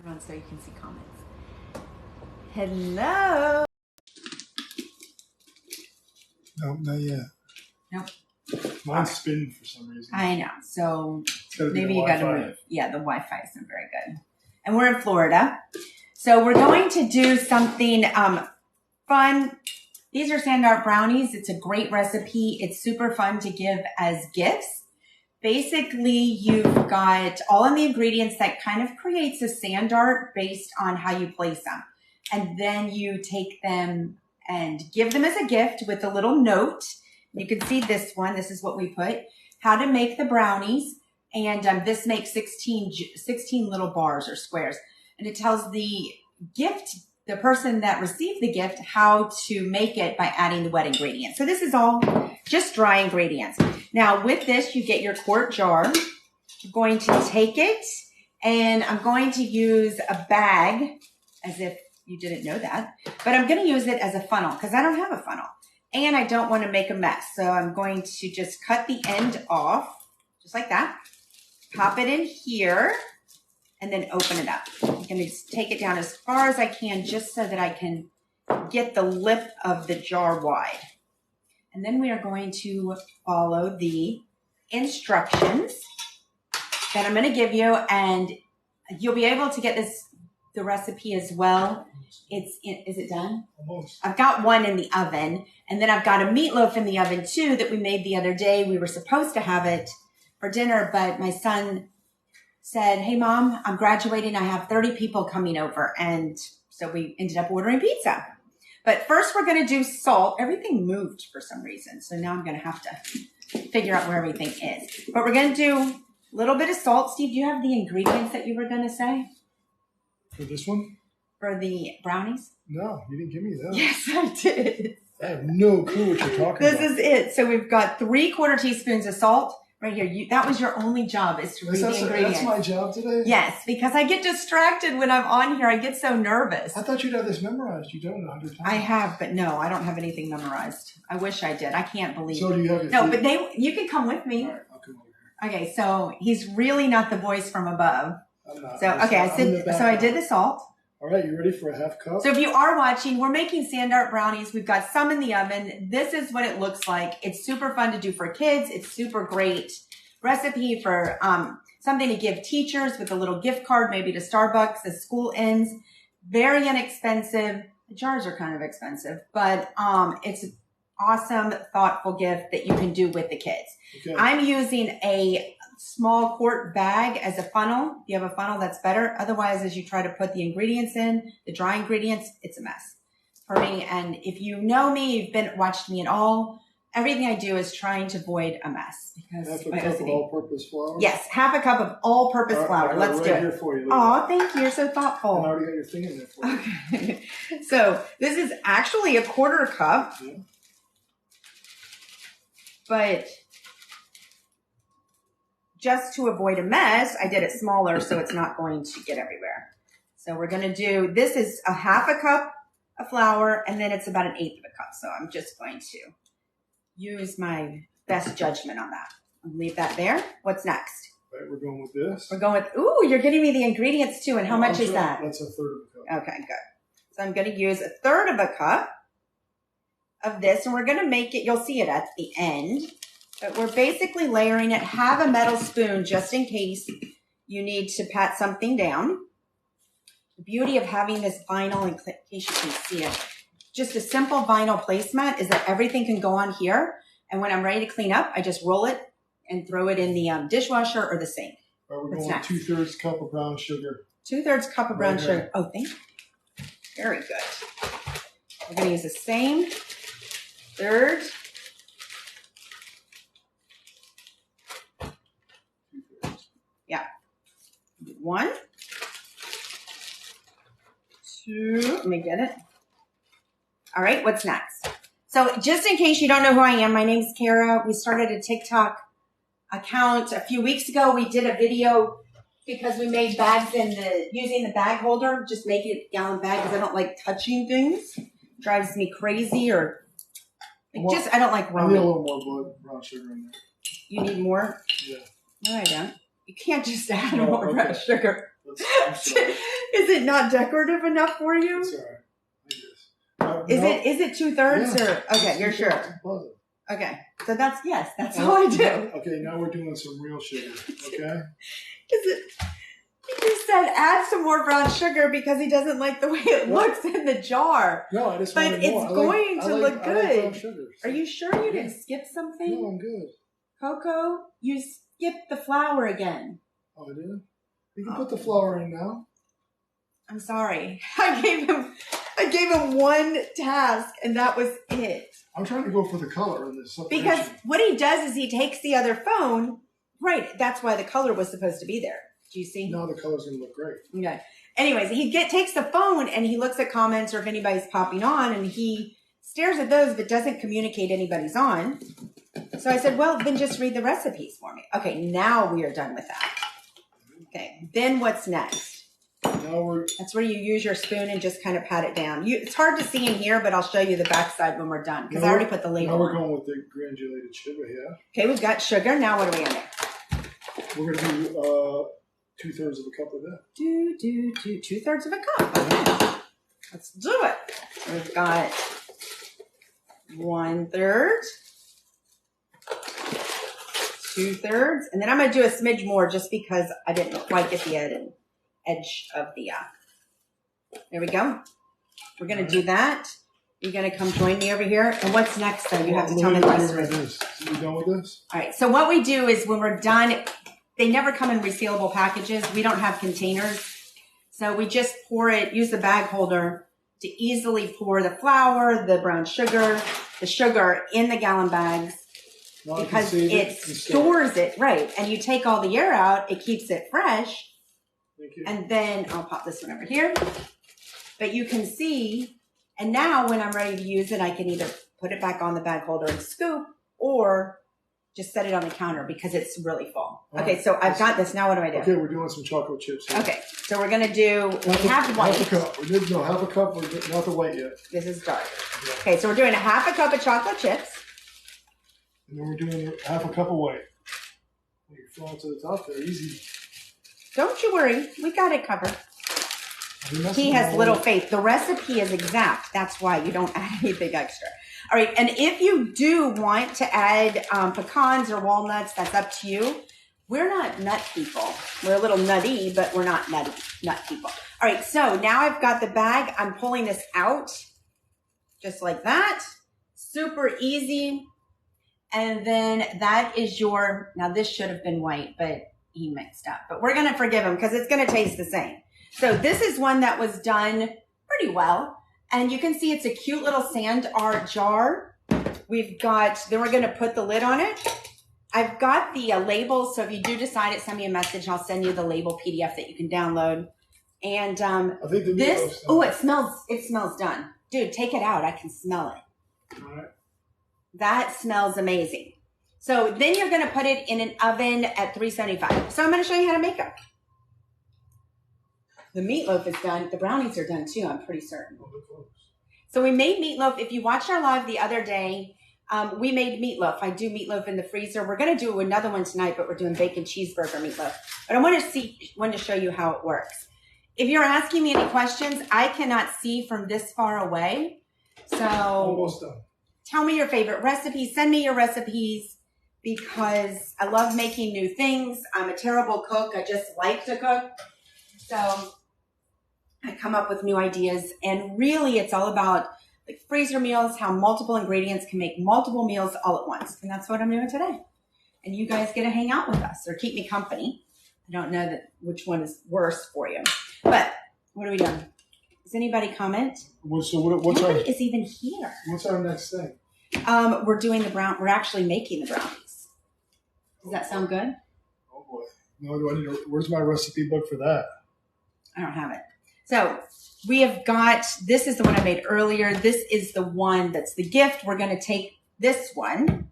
Everyone, so you can see comments. Hello. No, not yet. Nope. Mine's spinning for some reason. I know. So maybe you Wi-Fi. got to move. Yeah, the Wi-Fi isn't very good. And we're in Florida. So we're going to do something fun. These are Sandart brownies. It's a great recipe. It's super fun to give as gifts. Basically, you've got all of the ingredients that kind of creates a Sandart based on how you place them. And then you take them and give them as a gift with a little note. You can see this one. This is what we put. How to make the brownies. And this makes 16 little bars or squares. And it tells the person that received the gift, how to make it by adding the wet ingredients. So this is all just dry ingredients. Now with this, you get your quart jar. I'm going to take it and I'm going to use a bag, as if you didn't know that, but I'm going to use it as a funnel because I don't have a funnel and I don't want to make a mess. So I'm going to just cut the end off just like that, pop it in here, and then open it up. I'm going to just take it down as far as I can just so that I can get the lip of the jar wide. And then we are going to follow the instructions that I'm going to give you, and you'll be able to get the recipe as well. Is it done? Almost. I've got one in the oven, and then I've got a meatloaf in the oven too that we made the other day. We were supposed to have it for dinner, but my son said, "Hey mom, I'm graduating. I have 30 people coming over." And so we ended up ordering pizza. But first we're going to do salt. Everything moved for some reason. So now I'm going to have to figure out where everything is. But we're going to do a little bit of salt. Steve, do you have the ingredients that you were going to say? For this one? For the brownies? No, you didn't give me that. Yes, I did. I have no clue what you're talking about. This is it. So we've got 3/4 teaspoons of salt. Right here, that was your only job, is to read the ingredients. That's my job today? Yes, because I get distracted when I'm on here. I get so nervous. I thought you'd have this memorized. You don't know 100 times. I have, but no, I don't have anything memorized. I wish I did. I can't believe it. So do you have your No, but you can come with me. All right, I'll come over here. Okay, so he's really not the voice from above. I'm not. So, okay, I did the salt. All right, you ready for a half cup? So if you are watching, we're making Sandart brownies. We've got some in the oven. This is what it looks like. It's super fun to do for kids. It's super great recipe for something to give teachers with a little gift card, maybe to Starbucks as school ends. Very inexpensive. The jars are kind of expensive, but it's an awesome, thoughtful gift that you can do with the kids. Okay. I'm using a small quart bag as a funnel. If you have a funnel, that's better. Otherwise, as you try to put the ingredients in, the dry ingredients, it's a mess for me. And if you know me, you've watched me at all, everything I do is trying to avoid a mess. Because half a cup of all-purpose flour? Yes, half a cup of all-purpose flour. Let's do it. Here for you. Oh, thank you. You're so thoughtful. And I already got your thing in there for you. Okay. So this is actually a 1/4 cup. Yeah. But just to avoid a mess, I did it smaller so it's not going to get everywhere. So we're going to do, this is a half a cup of flour, and then it's about 1/8 of a cup. So I'm just going to use my best judgment on that. I'll leave that there. What's next? Right, we're going with this. We're going with, ooh, you're getting me the ingredients too. And how much is that? That's 1/3 of a cup. Okay, good. So I'm going to use 1/3 of a cup of this, and we're going to make it, you'll see it at the end, but we're basically layering it. Have a metal spoon just in case you need to pat something down. The beauty of having this vinyl, in case you can see it, just a simple vinyl placemat, is that everything can go on here. And when I'm ready to clean up, I just roll it and throw it in the dishwasher or the sink. All right, we're going with 2/3 cup of brown sugar. 2/3 cup of brown sugar. Oh, thank you. Very good. We're going to use the same 1/3. Yeah. 1, 2. Let me get it. All right, what's next? So just in case you don't know who I am, my name's Kara. We started a TikTok account a few weeks ago. We did a video because we made bags using the bag holder, just making it gallon bag because I don't like touching things. Drives me crazy, or I don't like I need a little more brown sugar in there. You need more? Yeah. No, I don't. You can't just add more brown sugar. Is it not decorative enough for you? It's all right. Is it 2/3 Yeah, or okay? You're sure? Okay, so that's all I do. Okay, now we're doing some real sugar. Okay. He just said add some more brown sugar because he doesn't like the way it looks in the jar. No, I just but wanted it's more. going to look good. I like brown sugar, so. Are you sure you didn't skip something? No, I'm good. Coco, you skipped the flour again. Oh, I did? You can put the flour in now. I'm sorry. I gave him one task and that was it. I'm trying to go for the color in this separation. Because what he does is he takes the other phone. Right, that's why the color was supposed to be there. Do you see? No, the color's going to look great. Okay. Anyways, he takes the phone and he looks at comments or if anybody's popping on and he stares at those but doesn't communicate anybody's on. So I said, well, then just read the recipes for me. Okay, now we are done with that. Okay, then what's next? That's where you use your spoon and just kind of pat it down. It's hard to see in here, but I'll show you the backside when we're done because I already put the label on. Now we're going with the granulated sugar here. Okay, we've got sugar. Now what are we going to do? We're going to do 2/3 of a cup of that. 2/3 of a cup. Okay. Let's do it. We've got 1/3, 2/3, and then I'm going to do a smidge more just because I didn't quite get the edge of the, there we go. We're going to do that. You're going to come join me over here. And what's next though? You have to tell me the rest of it. Are you done with this? All right. So what we do is when we're done, they never come in resealable packages. We don't have containers. So we just pour it, use the bag holder to easily pour the flour, the brown sugar, the sugar in the gallon bags because it stores it, right. And you take all the air out, it keeps it fresh. Thank you. And then I'll pop this one over here. But you can see, and now when I'm ready to use it, I can either put it back on the bag holder and scoop or just set it on the counter because it's really full. Okay, so I've got this. Now what do I do? Okay, we're doing some chocolate chips here. Okay, so we're going to do half white. Half a cup. No, half a cup. We're not the white yet. This is dark. Yeah. Okay, so we're doing a half a cup of chocolate chips. And then we're doing half a cup of white. You fall to the top there, easy. Don't you worry. We got it covered. He has little faith. The recipe is exact. That's why you don't add anything extra. All right, and if you do want to add pecans or walnuts, that's up to you. We're not nut people. We're a little nutty, but we're not nut people. All right, so now I've got the bag. I'm pulling this out just like that. Super easy. And then that is your, now this should have been white, but he mixed up. But we're going to forgive him because it's going to taste the same. So this is one that was done pretty well. And you can see it's a cute little Sandart jar. We've got, then we're going to put the lid on it. I've got the labels. So if you do decide it, send me a message. I'll send you the label PDF that you can download. And I think the this, oh, it smells done. Dude, take it out. I can smell it. All right. That smells amazing. So then you're going to put it in an oven at 375. So I'm going to show you how to make them. The meatloaf is done. The brownies are done too, I'm pretty certain. So we made meatloaf. If you watched our live the other day, we made meatloaf. I do meatloaf in the freezer. We're going to do another one tonight, but we're doing bacon cheeseburger meatloaf. But I want to show you how it works. If you're asking me any questions, I cannot see from this far away. So almost done. Tell me your favorite recipes. Send me your recipes because I love making new things. I'm a terrible cook. I just like to cook. So I come up with new ideas, and really it's all about like freezer meals, how multiple ingredients can make multiple meals all at once. And that's what I'm doing today. And you guys get to hang out with us or keep me company. I don't know which one is worse for you. But what are we doing? Does anybody comment? What's Nobody is even here. What's our next thing? We're doing we're actually making the brownies. Does that sound good? Oh boy. No, where's my recipe book for that? I don't have it. So we have got, this is the one I made earlier. This is the one that's the gift. We're going to take this one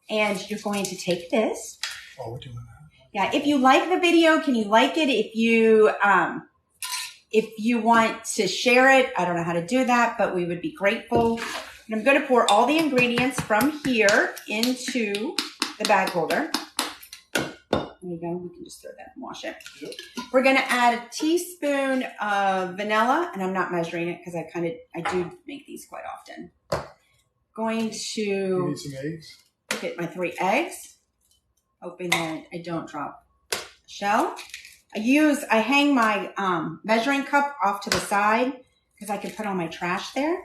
and you're going to take this. Oh, we're doing that. Yeah. If you like the video, can you like it? If you want to share it, I don't know how to do that, but we would be grateful. And I'm going to pour all the ingredients from here into the bag holder. There you go. We can just throw that and wash it. Yep. We're going to add a teaspoon of vanilla, and I'm not measuring it because I do make these quite often. Going to You need some eggs. get my 3 eggs, hoping that I don't drop a shell. I hang my measuring cup off to the side because I can put all my trash there.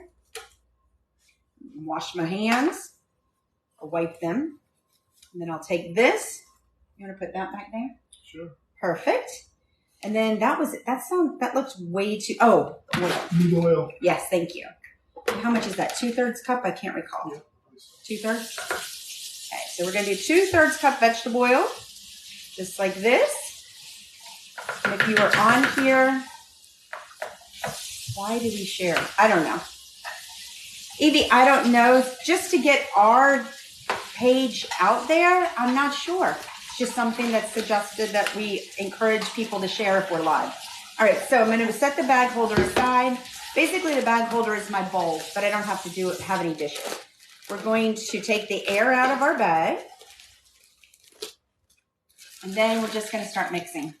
Wash my hands, or wipe them, and then I'll take this. You want to put that back there? Sure. Perfect. And then that looks way too, oil. Need oil. Yes, thank you. How much is that? 2/3 cup? I can't recall. Yep. 2/3? Okay, so we're going to do 2/3 cup vegetable oil, just like this. And if you were on here, why did we share? I don't know. Evie, I don't know. Just to get our page out there, I'm not sure. It's just something that's suggested that we encourage people to share if we're live. All right, so I'm going to set the bag holder aside. Basically, the bag holder is my bowl, but I don't have to have any dishes. We're going to take the air out of our bag. And then we're just going to start mixing.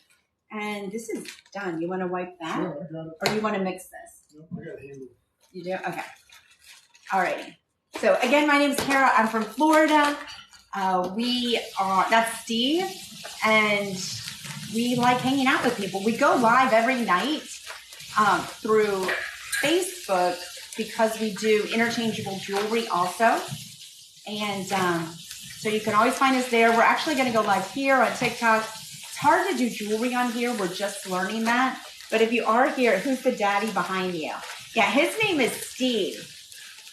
And this is done. You want to wipe that? Sure, I got it. Or you want to mix this? Nope, I got it handled. You do? Okay. All righty. So again, my name is Kara. I'm from Florida. That's Steve. And we like hanging out with people. We go live every night through Facebook because we do interchangeable jewelry also. And so you can always find us there. We're actually going to go live here on TikTok. It's hard to do jewelry on here. We're just learning that. But if you are here, who's the daddy behind you? Yeah, his name is Steve.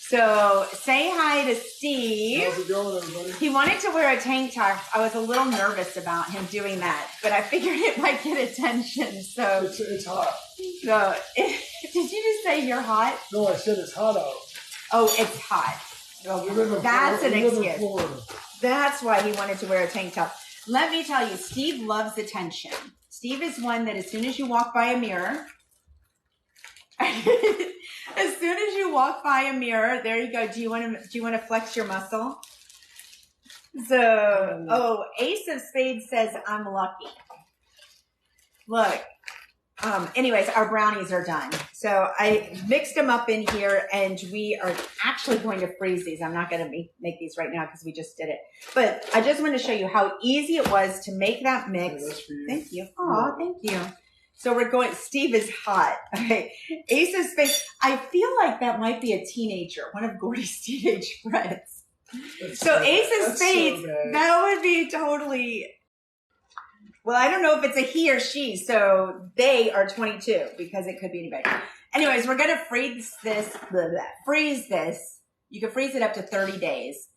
So say hi to Steve. How's it going, everybody? He wanted to wear a tank top. I was a little nervous about him doing that, but I figured it might get attention. So It's hot. did you just say you're hot? No, I said it's hot out. Oh, it's hot. Okay. That's an excuse. That's why he wanted to wear a tank top. Let me tell you, Steve loves attention. Steve is one that as soon as you walk by a mirror, as soon as you walk by a mirror, there you go. Do you want to flex your muscle? So, Ace of Spades says I'm lucky. Look. Anyways, our brownies are done. So I mixed them up in here, and we are actually going to freeze these. I'm not going to make these right now because we just did it. But I just want to show you how easy it was to make that mix. Yeah, that's for you. Thank you. Oh, thank you. So we're going, Steve is hot. Okay. Ace of Spades. I feel like that might be a teenager, one of Gordy's teenage friends. So Ace of Spades, that would be totally, well, I don't know if it's a he or she. So they are 22 because it could be anybody. Anyways, we're going to freeze this. Freeze this. You can freeze it up to 30 days.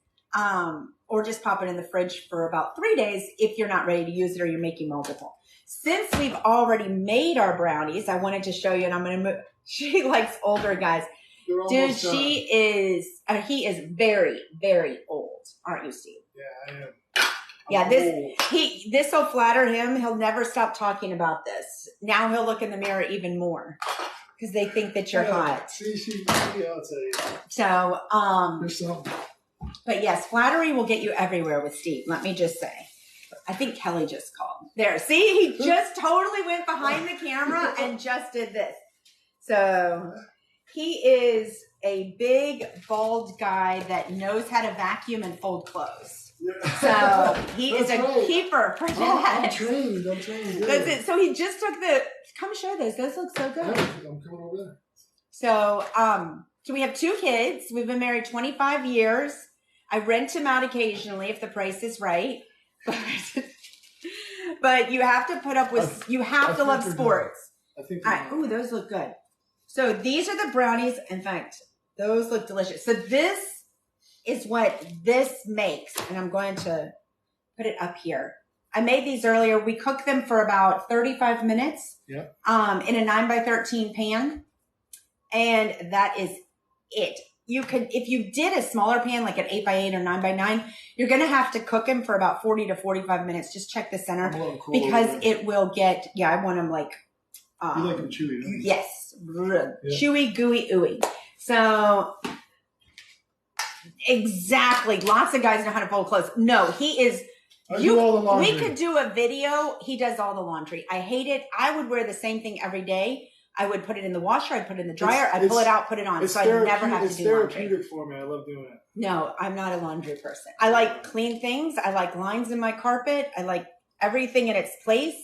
Or just pop it in the fridge for about 3 days if you're not ready to use it or you're making multiple. Since we've already made our brownies, I wanted to show you, and I'm going to move. She likes older guys. Dude, he is very, very old. Aren't you, Steve? Yeah, I am. This will flatter him. He'll never stop talking about this. Now he'll look in the mirror even more because they think that you're hot. See, I'll tell you. So, There's something. but yes, flattery will get you everywhere with Steve. Let me just say. I think Kelly just called. There, see? He just totally went behind the camera and just did this. So he is a big, bald guy that knows how to vacuum and fold clothes. So he is a keeper for that. I'm trained. That's it. So he just took come show those. Those look so good. Yeah, I'm coming over there. So, so we have 2 kids. We've been married 25 years. I rent him out occasionally if the price is right. But you have to put up with, you have to love sports. I think. Ooh, those look good. So these are the brownies. In fact, those look delicious. So this is what this makes. And I'm going to put it up here. I made these earlier. We cooked them for about 35 minutes. Yeah. In a 9x13 pan. And that is it. You could, if you did a smaller pan, like an 8x8 or 9x9, you're going to have to cook them for about 40 to 45 minutes. Just check the center because it will get, I want them like, you like them chewy, don't you? Yes. Yeah. Chewy, gooey, ooey. So exactly. Lots of guys know how to fold clothes. No, he is I do all the laundry. We could do a video. He does all the laundry. I hate it. I would wear the same thing every day. I would put it in the washer. I'd put it in the dryer. I'd pull it out, put it on. So I never have to do laundry. It's therapeutic for me. I love doing it. No, I'm not a laundry person. I like clean things. I like lines in my carpet. I like everything in its place.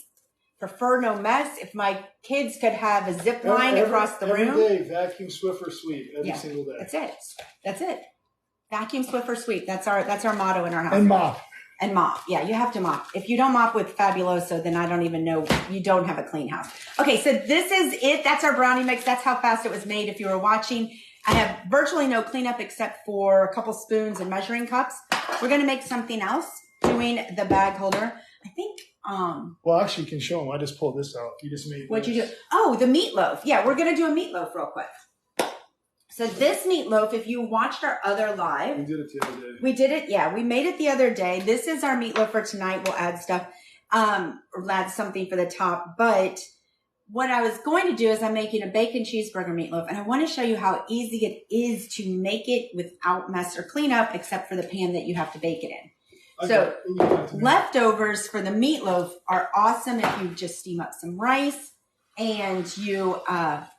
Prefer no mess. If my kids could have a zip line across the room. Every day, vacuum, Swiffer, sweep. Every single day. That's it. Vacuum, Swiffer, sweep. That's our motto in our house. And mop. And mop. Yeah, you have to mop. If you don't mop with Fabuloso, then I don't even know. You don't have a clean house. Okay, so this is it. That's our brownie mix. That's how fast it was made if you were watching. I have virtually no cleanup except for a couple spoons and measuring cups. We're going to make something else doing the bag holder. I think... Well, actually, you can show them. I just pulled this out. You just made What'd you do? Oh, the meatloaf. Yeah, we're going to do a meatloaf real quick. So this meatloaf, if you watched our other live. We did it the other day. We did it. Yeah, we made it the other day. This is our meatloaf for tonight. We'll add stuff, or add something for the top. But what I was going to do is I'm making a bacon cheeseburger meatloaf. And I want to show you how easy it is to make it without mess or cleanup, except for the pan that you have to bake it in. So leftovers for the meatloaf are awesome if you just steam up some rice and you add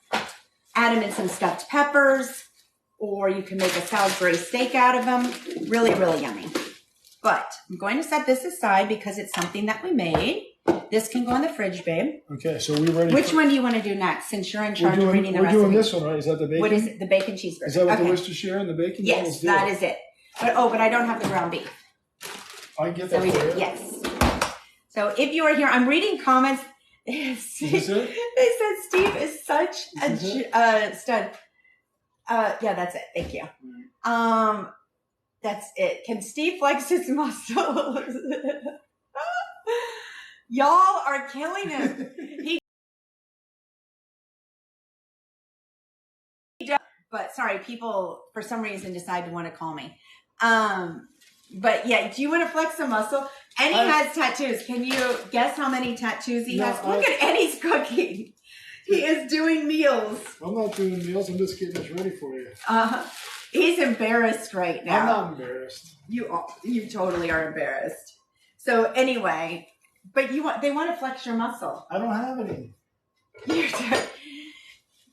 them in some stuffed peppers, or you can make a Salisbury steak out of them. Really, really yummy. But I'm going to set this aside because it's something that we made. This can go in the fridge, babe. Okay, so we're ready. Which one do you want to do next, since you're in charge of reading the recipe? We're doing this one, right? Is that the bacon? What is it? The bacon cheeseburger. Is that what the Worcestershire and the bacon? Yes, that is it. But I don't have the ground beef. I get that. Yes. So if you are here, I'm reading comments. Is this it? They said Steve is such a stud. Yeah, that's it. Thank you. That's it. Can Steve flex his muscles? Y'all are killing him. But sorry, people for some reason decide to want to call me. But yeah, do you want to flex a muscle? And he has tattoos. Can you guess how many tattoos he has? Look at Eddie's cooking. He is doing meals. I'm not doing meals. I'm just getting this ready for you. He's embarrassed right now. I'm not embarrassed. You totally are embarrassed. So anyway, but they want to flex your muscle. I don't have any.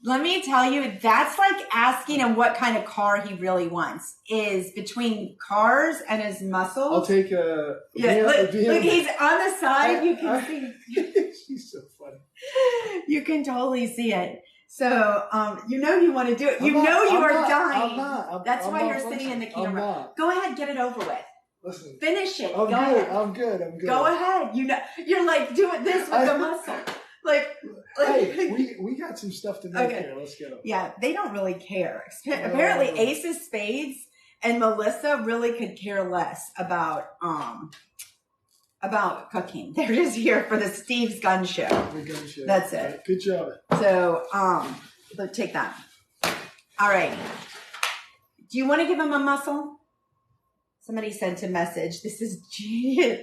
Let me tell you, that's like asking him what kind of car he really wants. Is between cars and his muscles. I'll take a... Yeah, look, he's on the side. You can see. She's so funny. You can totally see it. So, you know you want to do it. You are dying. I'm not. That's why you're sitting in the camera. Go ahead, get it over with. Listen. Finish it. I'm good. I'm good. Go ahead. You're like doing this with the muscle. Hey, we got some stuff to make here. Let's go. Yeah, they don't really care. Apparently, Ace of Spades and Melissa really could care less about cooking. They're just here for the Steve's Gun Show. The gun show. That's it. Right, good job. So, take that. All right. Do you want to give him a muscle? Somebody sent a message. This is genius.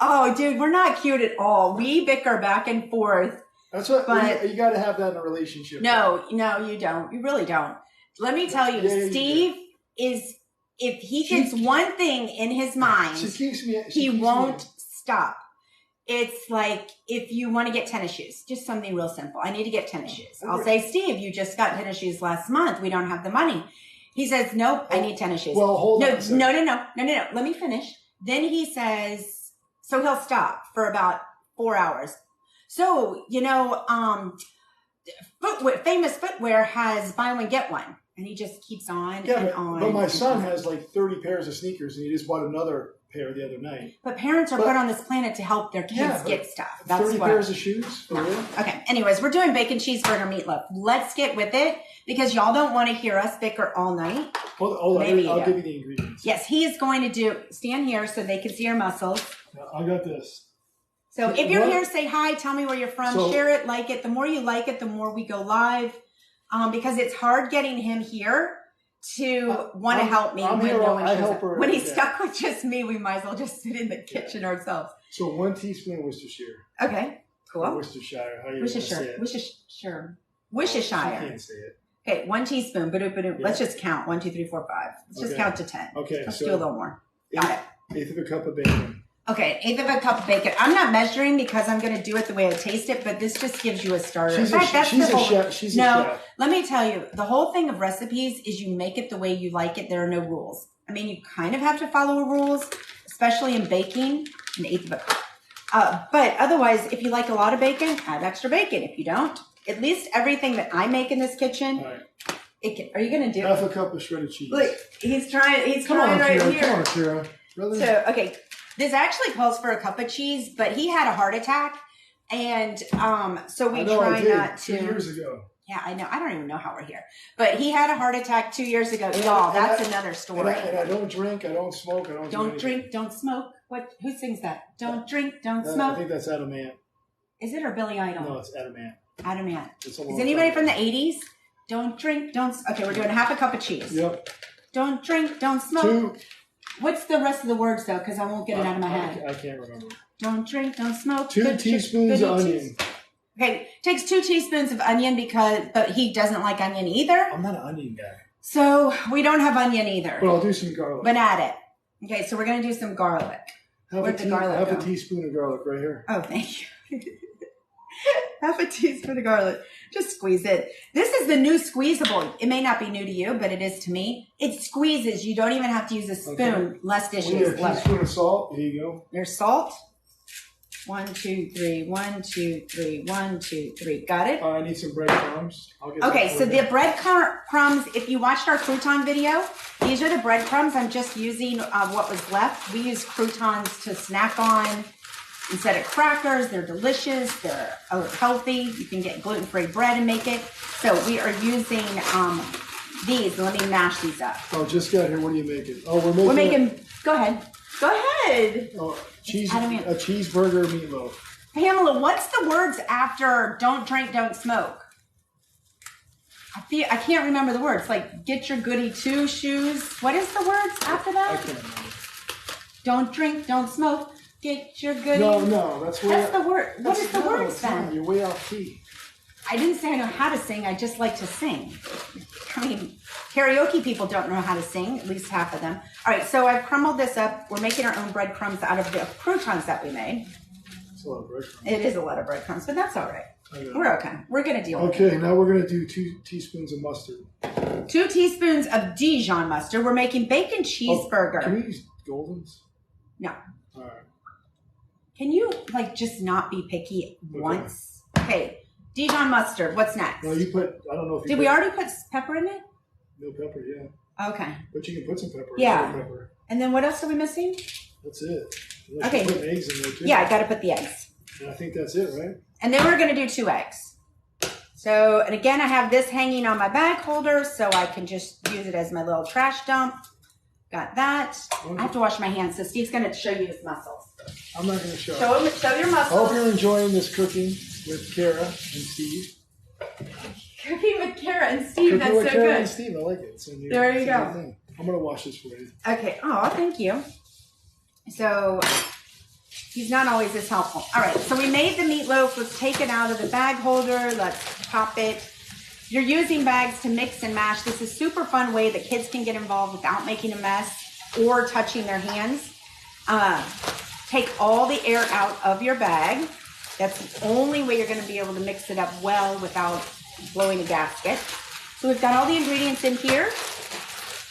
Oh, dude, we're not cute at all. We bicker back and forth. That's what you got to have that in a relationship. No, you don't. You really don't. Let me tell you, Steve is, if he gets one thing in his mind, he won't stop. It's like if you want to get tennis shoes, just something real simple. I need to get tennis shoes. I'll say, Steve, you just got tennis shoes last month. We don't have the money. He says, nope, I need tennis shoes. Well, hold on. No. Let me finish. Then he says, so he'll stop for about 4 hours. So, famous footwear has buy one, get one. And he just keeps on and on. But my son has like 30 pairs of sneakers, and he just bought another pair the other night. But parents are put on this planet to help their kids get stuff. That's 30 pairs of shoes? For real? Okay. Anyways, we're doing bacon cheeseburger meatloaf. Let's get with it because y'all don't want to hear us bicker all night. Hold on. I'll give you the ingredients. Yes, he is going to stand here so they can see your muscles. I got this. So if you're here, say hi, tell me where you're from, share it, like it. The more you like it, the more we go live. Because it's hard getting him here to want to help me when no one shows up. When he's stuck with just me, we might as well just sit in the kitchen ourselves. So 1 teaspoon Worcestershire. Okay, cool. Worcestershire. How you want to say it? Worcestershire. I can't say it. Okay, 1 teaspoon. Let's just count. 1, 2, 3, 4, 5. Let's just count to 10. Okay, Let's do a little more. Got it. 1/8 of a cup of bacon. Okay, 1/8 of a cup of bacon. I'm not measuring because I'm going to do it the way I taste it, but this just gives you a starter. She's a chef. She's a chef. Let me tell you, the whole thing of recipes is you make it the way you like it. There are no rules. I mean, you kind of have to follow rules, especially in baking, 1/8 of a cup. But otherwise, if you like a lot of bacon, add extra bacon. If you don't, at least everything that I make in this kitchen, are you going to do? Half a cup of shredded cheese. Look, he's trying right here. Come on, Kira. Really? So, okay. This actually calls for a cup of cheese, but he had a heart attack, and so we try not to. 2 years ago. Yeah, I know. I don't even know how we're here, but he had a heart attack 2 years ago, y'all. That's another story. And I don't drink. I don't smoke. I don't drink. Don't smoke. What? Who sings that? Don't drink. Don't smoke. I think that's Adam Ant. Is it or Billy Idol? No, it's Adam Ant. Adam Ant. Is anybody from the '80s? Don't drink. Don't. Okay, we're doing half a cup of cheese. Yep. Don't drink. Don't smoke. 2. What's the rest of the words, though? Because I won't get it out of my head. I can't remember. Don't drink, don't smoke. 2 teaspoons of onion. Okay, takes 2 teaspoons of onion but he doesn't like onion either. I'm not an onion guy. So we don't have onion either. But I'll do some garlic. But add it. Okay, so we're going to do some garlic. Where'd the garlic go? Half a teaspoon of garlic right here. Oh, thank you. Half a teaspoon of garlic. Just squeeze it. This is the new squeezable. It may not be new to you, but it is to me. It squeezes. You don't even have to use a spoon. Okay. Less dishes. We need a teaspoon of salt. There you go. There's salt. 1, 2, 3. 1, 2, 3. 1, 2, 3. Got it? I need some breadcrumbs. Okay, so the breadcrumbs, if you watched our crouton video, these are the breadcrumbs. I'm just using what was left. We use croutons to snack on. Instead of crackers, they're delicious. They're healthy. You can get gluten-free bread and make it. So we are using these. Let me mash these up. Oh, just got here. What are you making? Oh, we're making. Go ahead. Go ahead. Oh, a cheeseburger meatloaf. Pamela, what's the words after "don't drink, don't smoke"? I can't remember the words. Like "get your goody two shoes." What is the words after that? I can't remember. Don't drink, don't smoke. Get your goodies. No, that's the word. What is the words then? You're way off key. I didn't say I know how to sing. I just like to sing. I mean, karaoke people don't know how to sing, at least half of them. All right, so I've crumbled this up. We're making our own breadcrumbs out of the croutons that we made. It's a lot of breadcrumbs. It is a lot of breadcrumbs, but that's all right. We're okay. We're going to deal with it. Okay, now we're going to do 2 teaspoons of mustard. 2 teaspoons of Dijon mustard. We're making bacon cheeseburger. Can we use Goldens? No. All right. Can you, just not be picky once? Okay. Dijon mustard. What's next? Well, you put, I don't know if you Did we already put pepper in it? No pepper, yeah. Okay. But you can put some pepper. Yeah. Pepper. And then what else are we missing? That's it. Okay. Put eggs in there, too. Yeah, I got to put the eggs. And I think that's it, right? And then we're going to do 2 eggs. So, and again, I have this hanging on my bag holder, so I can just use it as my little trash dump. Got that. I have to wash my hands, so Steve's going to show you his muscles. I'm not going to show. Show your muscles. I hope you're enjoying this cooking with Kara and Steve. Cooking with Kara and Steve, cooking that's with so Kara good. And Steve, I like it. It's there you go. I'm going to wash this for you. Okay. Oh, thank you. So, he's not always this helpful. All right, so we made the meatloaf. Let's take it out of the bag holder. Let's pop it. You're using bags to mix and mash. This is a super fun way that kids can get involved without making a mess or touching their hands. Take all the air out of your bag. That's the only way you're going to be able to mix it up well without blowing a gasket. So we've got all the ingredients in here.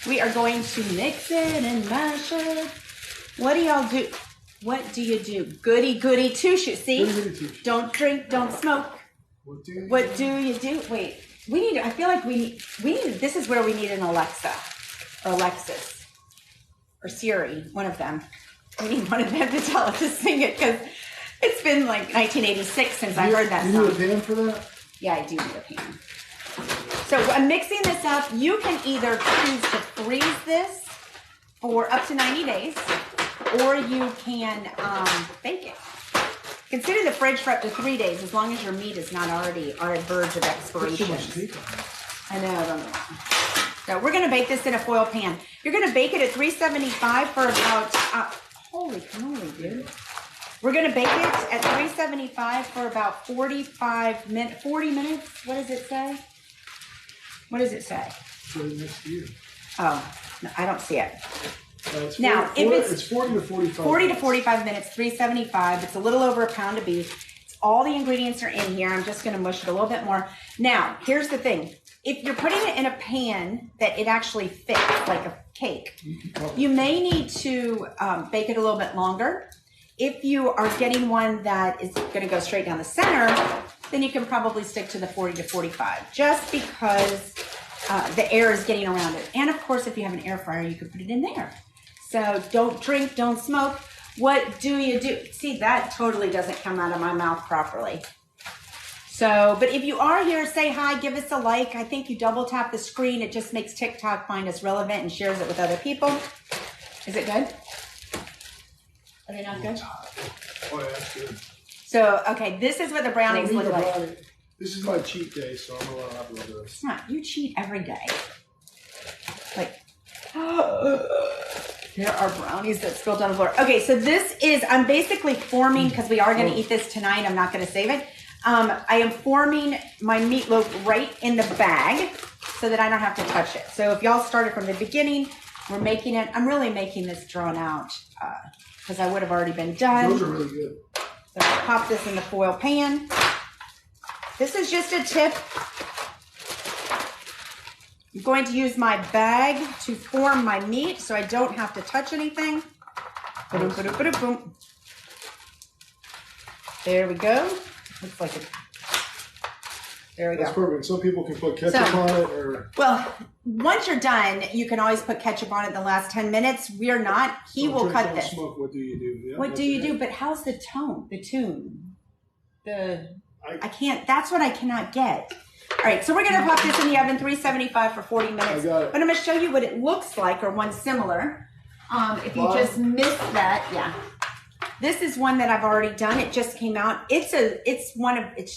We are going to mix it and mash it. What do y'all do? What do you do? Goody, goody, two-shoes. See? Goody, don't drink, don't smoke. What do you do? Wait, we need, I feel like we need, this is where we need an Alexa or Alexis or Siri, one of them. We need one of them to tell us to sing it because it's been like 1986 since I heard that song. You need a pan for that? Yeah, I do need a pan. So I'm mixing this up. You can either choose to freeze this for up to 90 days or you can bake it. Consider the fridge for up to 3 days as long as your meat is not already on a verge of expiration. I know, I don't know. So we're going to bake this in a foil pan. You're going to bake it at 375 for about, holy cannoli, dude. We're going to bake it at 375 for about 40 minutes. What does it say? What does it say? Next to you. Oh, no, I don't see it. Now, if it's 40 to 45 40 to 45 minutes, 375. It's a little over a pound of beef. All the ingredients are in here. I'm just going to mush it a little bit more. Now, here's the thing. If you're putting it in a pan that it actually fits like a cake, you may need to bake it a little bit longer. If you are getting one that is going to go straight down the center, then you can probably stick to the 40 to 45, just because the air is getting around it. And of course, if you have an air fryer, you can put it in there. So don't drink, don't smoke. What do you do? See, that totally doesn't come out of my mouth properly. So, but if you are here, say hi, give us a like. I think you double tap the screen. It just makes TikTok find us relevant and shares it with other people. Is it good? Are they not good? Oh, yeah, that's good. So, okay, this is what the brownies look like. This is my cheat day, so I'm allowed to have a little bit. It's not. You cheat every day. Like, there are brownies that spilled on the floor. Okay, so this is, I'm basically forming, because we are going to eat this tonight. I'm not going to save it. I am forming my meatloaf right in the bag so that I don't have to touch it. So if y'all started from the beginning, we're making it. I'm really making this drawn out because I would have already been done. Those are really good. So I'll pop this in the foil pan. This is just a tip. I'm going to use my bag to form my meat so I don't have to touch anything. Ba-doom, ba-doom, ba-doom, boom. There we go. Looks like it. There we go. That's perfect. Some people can put ketchup on it, or well, once you're done, you can always put ketchup on it the last 10 minutes. We're not. He will cut this. Smoke. What do you do? Yeah, what do you do? But how's the tone? The tune? I can't. That's what I cannot get. All right, so we're going to pop this in the oven, 375 for 40 minutes. I got it. But I'm going to show you what it looks like, or one similar. If you just missed that, yeah. This is one that I've already done. It just came out. It's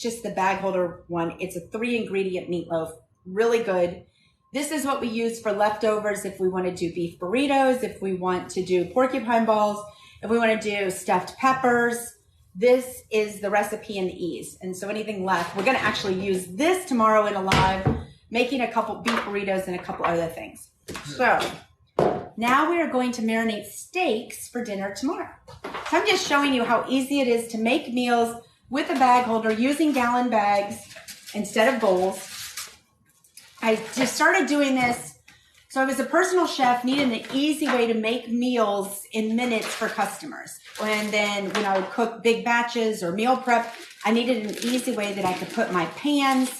just the bag holder one. It's a 3-ingredient meatloaf. Really good. This is what we use for leftovers if we want to do beef burritos, if we want to do porcupine balls, if we want to do stuffed peppers. This is the recipe and the ease. And so anything left, we're going to actually use this tomorrow in a live, making a couple beef burritos and a couple other things. So now we are going to marinate steaks for dinner tomorrow. So I'm just showing you how easy it is to make meals with a bag holder using gallon bags instead of bowls. I just started doing this. So I was a personal chef, needed an easy way to make meals in minutes for customers. And then when I would cook big batches or meal prep, I needed an easy way that I could put my pans.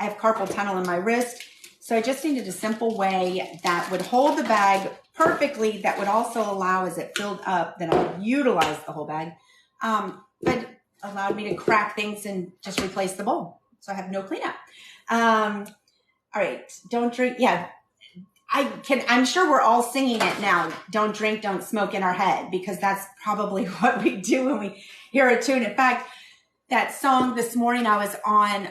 I have carpal tunnel in my wrist. So I just needed a simple way that would hold the bag perfectly, that would also allow, as it filled up, that I would utilize the whole bag, but allowed me to crack things and just replace the bowl. So I have no cleanup. All right, don't drink. Yeah, I'm sure we're all singing it now. Don't drink, don't smoke in our head, because that's probably what we do when we hear a tune. In fact, that song this morning, I was on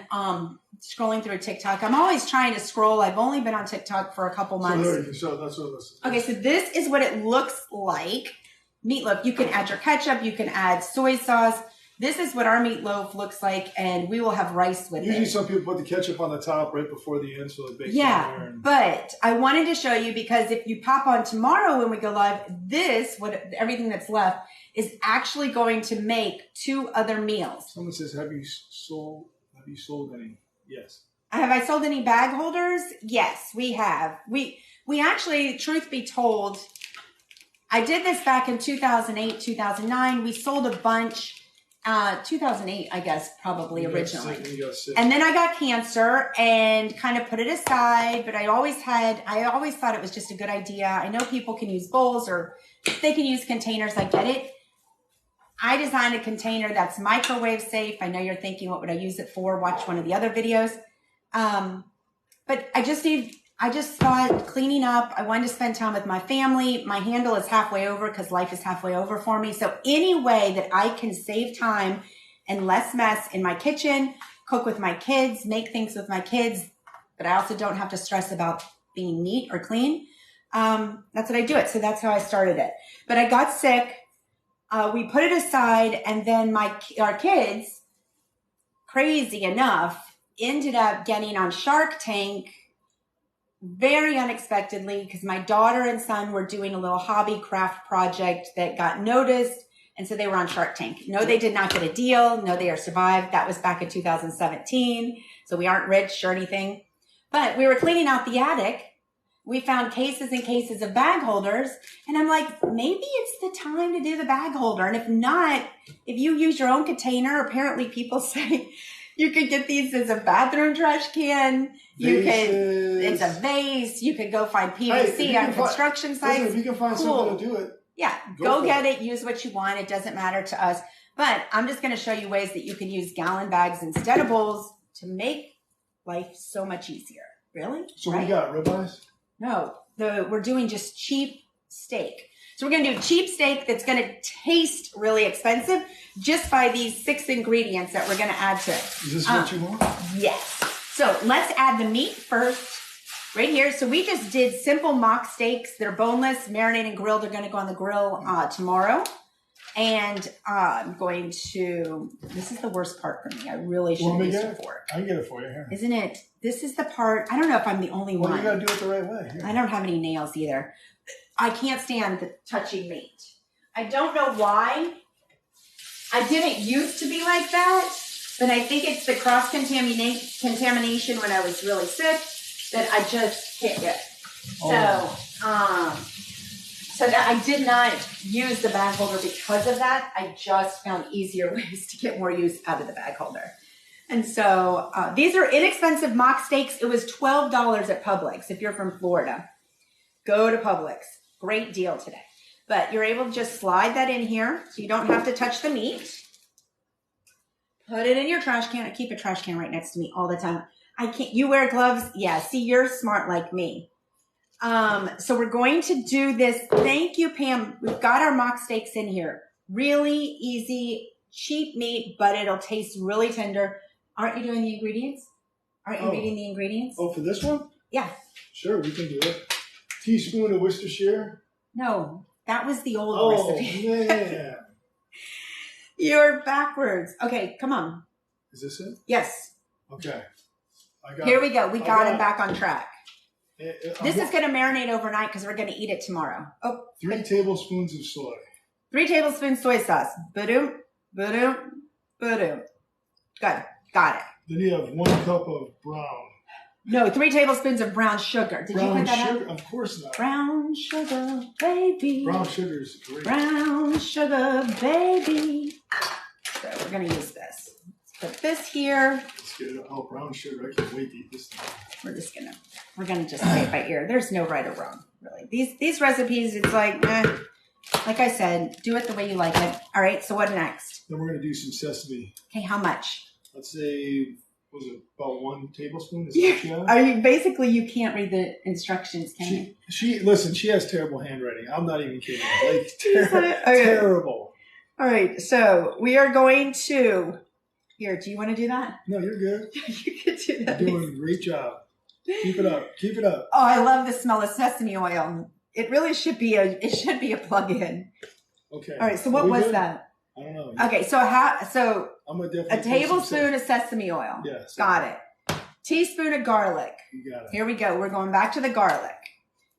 scrolling through TikTok. I'm always trying to scroll. I've only been on TikTok for a couple months. So there you can show. That's what this is. Okay, so this is what it looks like. Meatloaf. You can add your ketchup. You can add soy sauce. This is what our meatloaf looks like, and we will have rice with it. Usually some people put the ketchup on the top right before the end so it bakes yeah, there. But I wanted to show you, because if you pop on tomorrow when we go live, everything that's left is actually going to make 2 other meals. Someone says, have you sold any? Yes. Have I sold any bag holders? Yes, we have. We actually, truth be told, I did this back in 2008, 2009. We sold a bunch. 2008, I guess, probably originally. And then I got cancer and kind of put it aside, but I always thought it was just a good idea. I know people can use bowls or they can use containers. I get it. I designed a container that's microwave safe. I know you're thinking, what would I use it for? Watch one of the other videos. But I just thought cleaning up, I wanted to spend time with my family. My handle is halfway over because life is halfway over for me. So any way that I can save time and less mess in my kitchen, cook with my kids, make things with my kids, but I also don't have to stress about being neat or clean. That's what I do it. So that's how I started it. But I got sick. We put it aside, and then our kids, crazy enough, ended up getting on Shark Tank very unexpectedly, because my daughter and son were doing a little hobby craft project that got noticed. And so they were on Shark Tank. No, they did not get a deal. No, they are survived. That was back in 2017. So we aren't rich or anything. But we were cleaning out the attic. We found cases and cases of bag holders. And I'm like, maybe it's the time to do the bag holder. And if not, if you use your own container, apparently people say you could get these as a bathroom trash can. You could, it's a vase. You could go find PVC on construction sites. Listen, if you can find something to do it. Yeah, go get it. Use what you want. It doesn't matter to us. But I'm just going to show you ways that you can use gallon bags instead of bowls to make life so much easier. Really? So we got ribeyes? No, we're doing just cheap steak. So we're going to do cheap steak that's going to taste really expensive just by these 6 ingredients that we're going to add to it. Is this what you want? Yes. So let's add the meat first. Right here. So we just did simple mock steaks. They're boneless, marinated and grilled. They're going to go on the grill tomorrow. And I'm going to, this is the worst part for me. I really should use a fork. I can get it for you here. Isn't it? This is the part, I don't know if I'm the only one. Well, you got to do it the right way. Here. I don't have any nails either. I can't stand the touching meat. I don't know why. I didn't used to be like that, but I think it's the cross-contamination when I was really sick that I just can't get. So that I did not use the bag holder because of that. I just found easier ways to get more use out of the bag holder. And so these are inexpensive mock steaks. It was $12 at Publix if you're from Florida. Go to Publix. Great deal today. But you're able to just slide that in here so you don't have to touch the meat. Put it in your trash can. I keep a trash can right next to me all the time. I can't. You wear gloves? Yeah. See, you're smart like me. So we're going to do this. Thank you, Pam. We've got our mock steaks in here. Really easy, cheap meat, but it'll taste really tender. Aren't you doing the ingredients? Aren't you reading the ingredients? Oh, for this one? Yeah. Sure, we can do it. Teaspoon of Worcestershire. No, that was the old recipe. Oh, man. You're backwards. Okay, come on. Is this it? Yes. Okay. Here we go. We got him back on track. This is going to marinate overnight because we're going to eat it tomorrow. 3 tablespoons of soy. 3 tablespoons soy sauce. Ba-doom, ba-doom, ba-doom. Good. Got it. Then you have 1 cup of brown. No, 3 tablespoons of brown sugar. Did you put that sugar? Of course not. Brown sugar, baby. Brown sugar is great. Brown sugar, baby. So we're going to use this. Let's put this here. Let's get it. Oh, brown sugar. I can't wait to eat this thing. We're gonna just say it by ear. There's no right or wrong, really. These recipes, it's like, like I said, do it the way you like it. All right. So what next? Then we're gonna do some sesame. Okay. How much? Let's say, was it about 1 tablespoon? Is that what you have? Are you basically you can't read the instructions, can you? She has terrible handwriting. I'm not even kidding. Like terrible. All right. So we are going to. Here, do you want to do that? No, you're good. You can do that. You're doing a great job. Keep it up. Keep it up. Oh, I love the smell of sesame oil. It really should be a plug-in. Okay. All right. So what was that? I don't know. Okay. So I'm gonna definitely a tablespoon of sesame oil. Yes. Got it. Teaspoon of garlic. You got it. Here we go. We're going back to the garlic.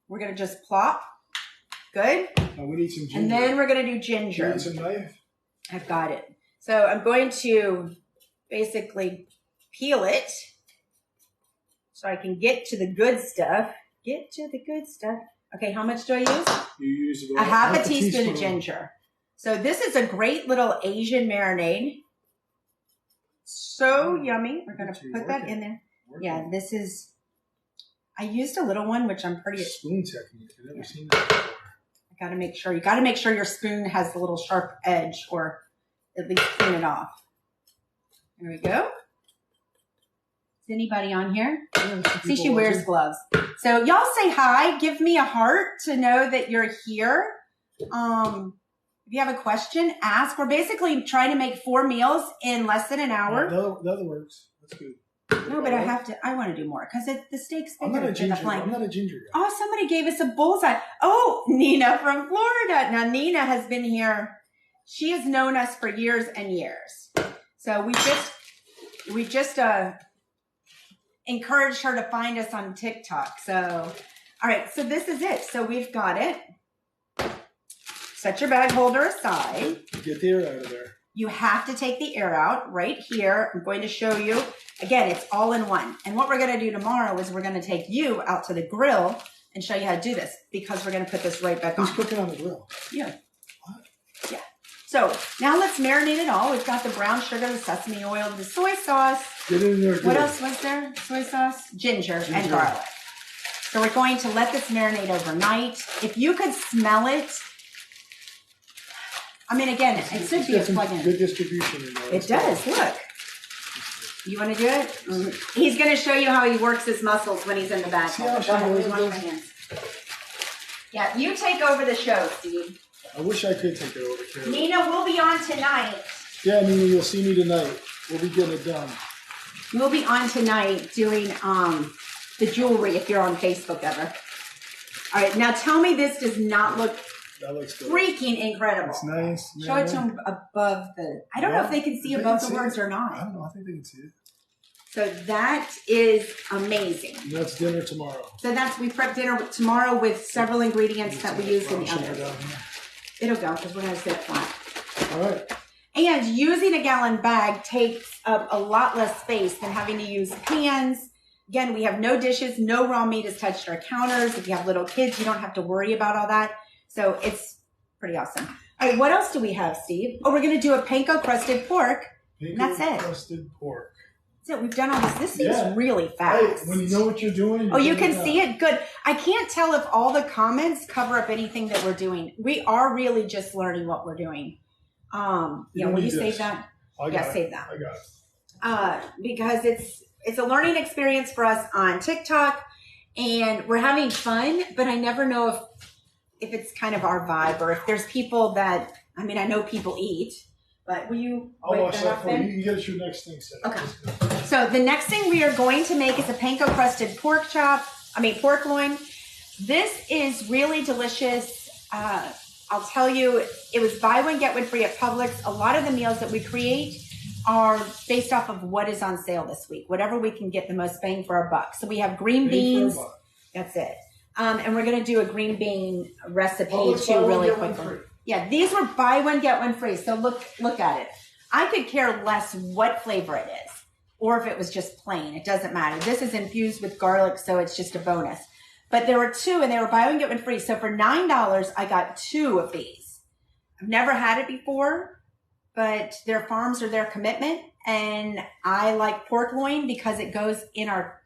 We're gonna just plop. Good. Now we need some ginger. And then we're gonna do ginger. You need some knife? I've got it. So I'm going to basically peel it so I can get to the good stuff. Get to the good stuff. Okay, how much do I use? You use a half a teaspoon of ginger. So this is a great little Asian marinade. So yummy. We're going to put that in there. Yeah, this is, I used a little one, which I'm pretty. Spoon technique. I've never seen that before. I got to make sure. You got to make sure your spoon has the little sharp edge or at least clean it off. There we go. Is anybody on here? See, she wears gloves. So y'all say hi. Give me a heart to know that you're here. If you have a question, ask. We're basically trying to make 4 meals in less than an hour. That works. That's good. No, but I want to do more because the steak's bigger. I'm not a ginger guy. Oh, somebody gave us a bullseye. Oh, Nina from Florida. Now, Nina has been here. She has known us for years and years. So we just encouraged her to find us on TikTok. So, all right, so this is it. So we've got it. Set your bag holder aside. Get the air out of there. You have to take the air out right here. I'm going to show you. Again, it's all in one. And what we're going to do tomorrow is we're going to take you out to the grill and show you how to do this, because we're going to put this right back on. Who's cooking on the grill? Yeah. What? Yeah. So now let's marinate it all. We've got the brown sugar, the sesame oil, the soy sauce. Get it in there. What else was there? Soy sauce, ginger, and garlic. So we're going to let this marinate overnight. If you could smell it, I mean, again, it should be a plug-in. Good distribution in there. It does. Look. You want to do it? Mm-hmm. He's going to show you how he works his muscles when he's in the bag. See how she knows wash my hands. Yeah, you take over the show, Steve. I wish I could take it over, Carrie. Nina will be on tonight. Yeah, Nina, you'll see me tonight. We'll be getting it done. We'll be on tonight doing the jewelry if you're on Facebook ever. All right, now tell me this does not look freaking incredible. It's nice. Show it to them above the... I don't know if they can see above the words or not. I don't know. I think they can see it. So that is amazing. And that's dinner tomorrow. So we prep dinner tomorrow with several ingredients that we used in the oven. It'll go because we're going to sit flat. All right. And using a gallon bag takes up a lot less space than having to use pans. Again, we have no dishes, no raw meat has touched our counters. If you have little kids, you don't have to worry about all that. So it's pretty awesome. All right, what else do we have, Steve? Oh, we're going to do a panko crusted pork. And that's it. Crusted pork. That's it. We've done all this. This seems really fast. Hey, when you know what you're doing. You can see it. Good. I can't tell if all the comments cover up anything that we're doing. We are really just learning what we're doing. Will you save that? Save that. I got it. Because it's a learning experience for us on TikTok, and we're having fun, but I never know if it's kind of our vibe, or if there's people that, I mean, I know people eat, but will you I'll watch that for you. You get your next thing set. Okay. So the next thing we are going to make is a panko crusted pork loin. This is really delicious. I'll tell you, it was buy one, get one free at Publix. A lot of the meals that we create are based off of what is on sale this week, whatever we can get the most bang for our buck. So we have green beans. That's it. And we're going to do a green bean recipe too really quickly. Yeah, these were buy one, get one free. So look at it. I could care less what flavor it is, or if it was just plain. It doesn't matter. This is infused with garlic, so it's just a bonus. But there were two, and they were buy one, get one free. So for $9, I got two of these. I've never had it before, but their farms are their commitment. And I like pork loin because it goes in our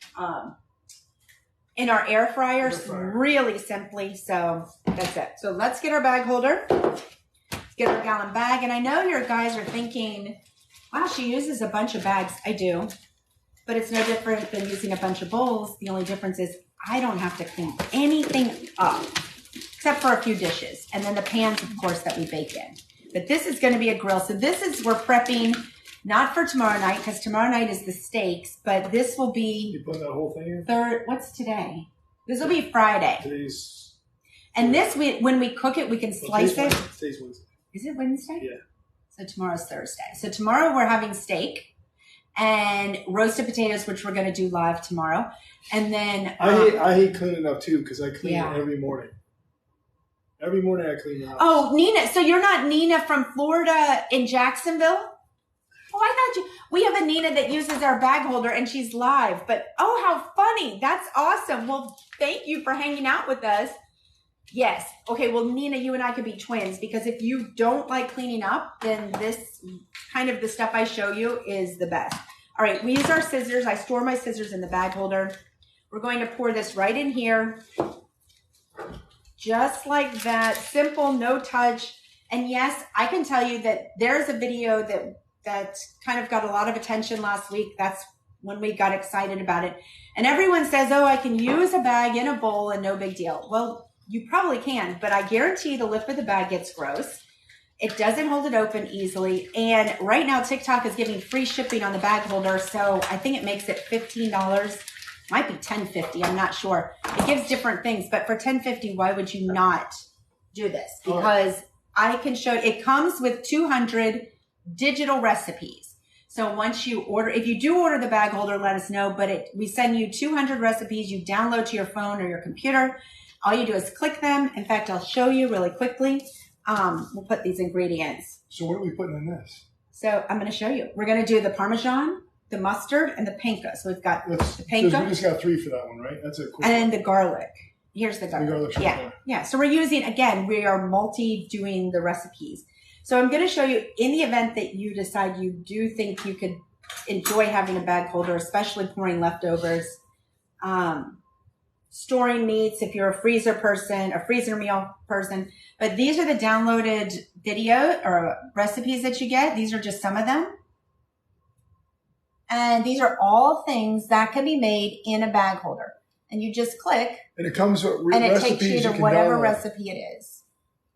air fryer really simply. So that's it. So let's get our bag holder. Let's get our gallon bag. And I know your guys are thinking, wow, she uses a bunch of bags. I do. But it's no different than using a bunch of bowls. The only difference is I don't have to clean anything up except for a few dishes. And then the pans, of course, that we bake in. But this is going to be a grill. So we're prepping not for tomorrow night, because tomorrow night is the steaks, but this will be... You put that whole thing in? What's today? This will be Friday. Today's... And when we cook it, we can slice it. Today's Wednesday. Is it Wednesday? Yeah. So tomorrow's Thursday. So tomorrow we're having steak and roasted potatoes, which we're going to do live tomorrow. And then... I hate cleaning up too, because I clean it every morning. Every morning I clean the house. Oh, Nina. So you're not Nina from Florida in Jacksonville? Oh, I thought we have a Nina that uses our bag holder and she's live. But oh, how funny. That's awesome. Well, thank you for hanging out with us. Yes. Okay, well, Nina, you and I could be twins, because if you don't like cleaning up, then this kind of the stuff I show you is the best. All right, we use our scissors. I store my scissors in the bag holder. We're going to pour this right in here. Just like that. Simple, no touch. And yes, I can tell you that there's a video that kind of got a lot of attention last week. That's when we got excited about it. And everyone says, oh, I can use a bag in a bowl and no big deal. Well, you probably can, but I guarantee the lip of the bag gets gross. It doesn't hold it open easily. And right now, TikTok is giving free shipping on the bag holder. So I think it makes it $15. Might be $10.50. I'm not sure. It gives different things, but for $10.50, why would you not do this? Because I can show, it comes with 200 digital recipes. So once you order, if you do order the bag holder, let us know. But we send you 200 recipes you download to your phone or your computer. All you do is click them. In fact, I'll show you really quickly. We'll put these ingredients. So what are we putting in this? So I'm going to show you. We're going to do the Parmesan, the mustard, and the panko. So we've got the panko. We just got 3 for that one, right? That's a quick and then the garlic. Here's the garlic. Yeah. So we're using, again, we are doing the recipes. So I'm going to show you, in the event that you decide you do think you could enjoy having a bag holder, especially pouring leftovers, storing meats if you're a freezer person, a freezer meal person. But these are the downloaded video or recipes that you get. These are just some of them. And these are all things that can be made in a bag holder. And you just click. And it comes with recipes. And it takes you to whatever recipe it is.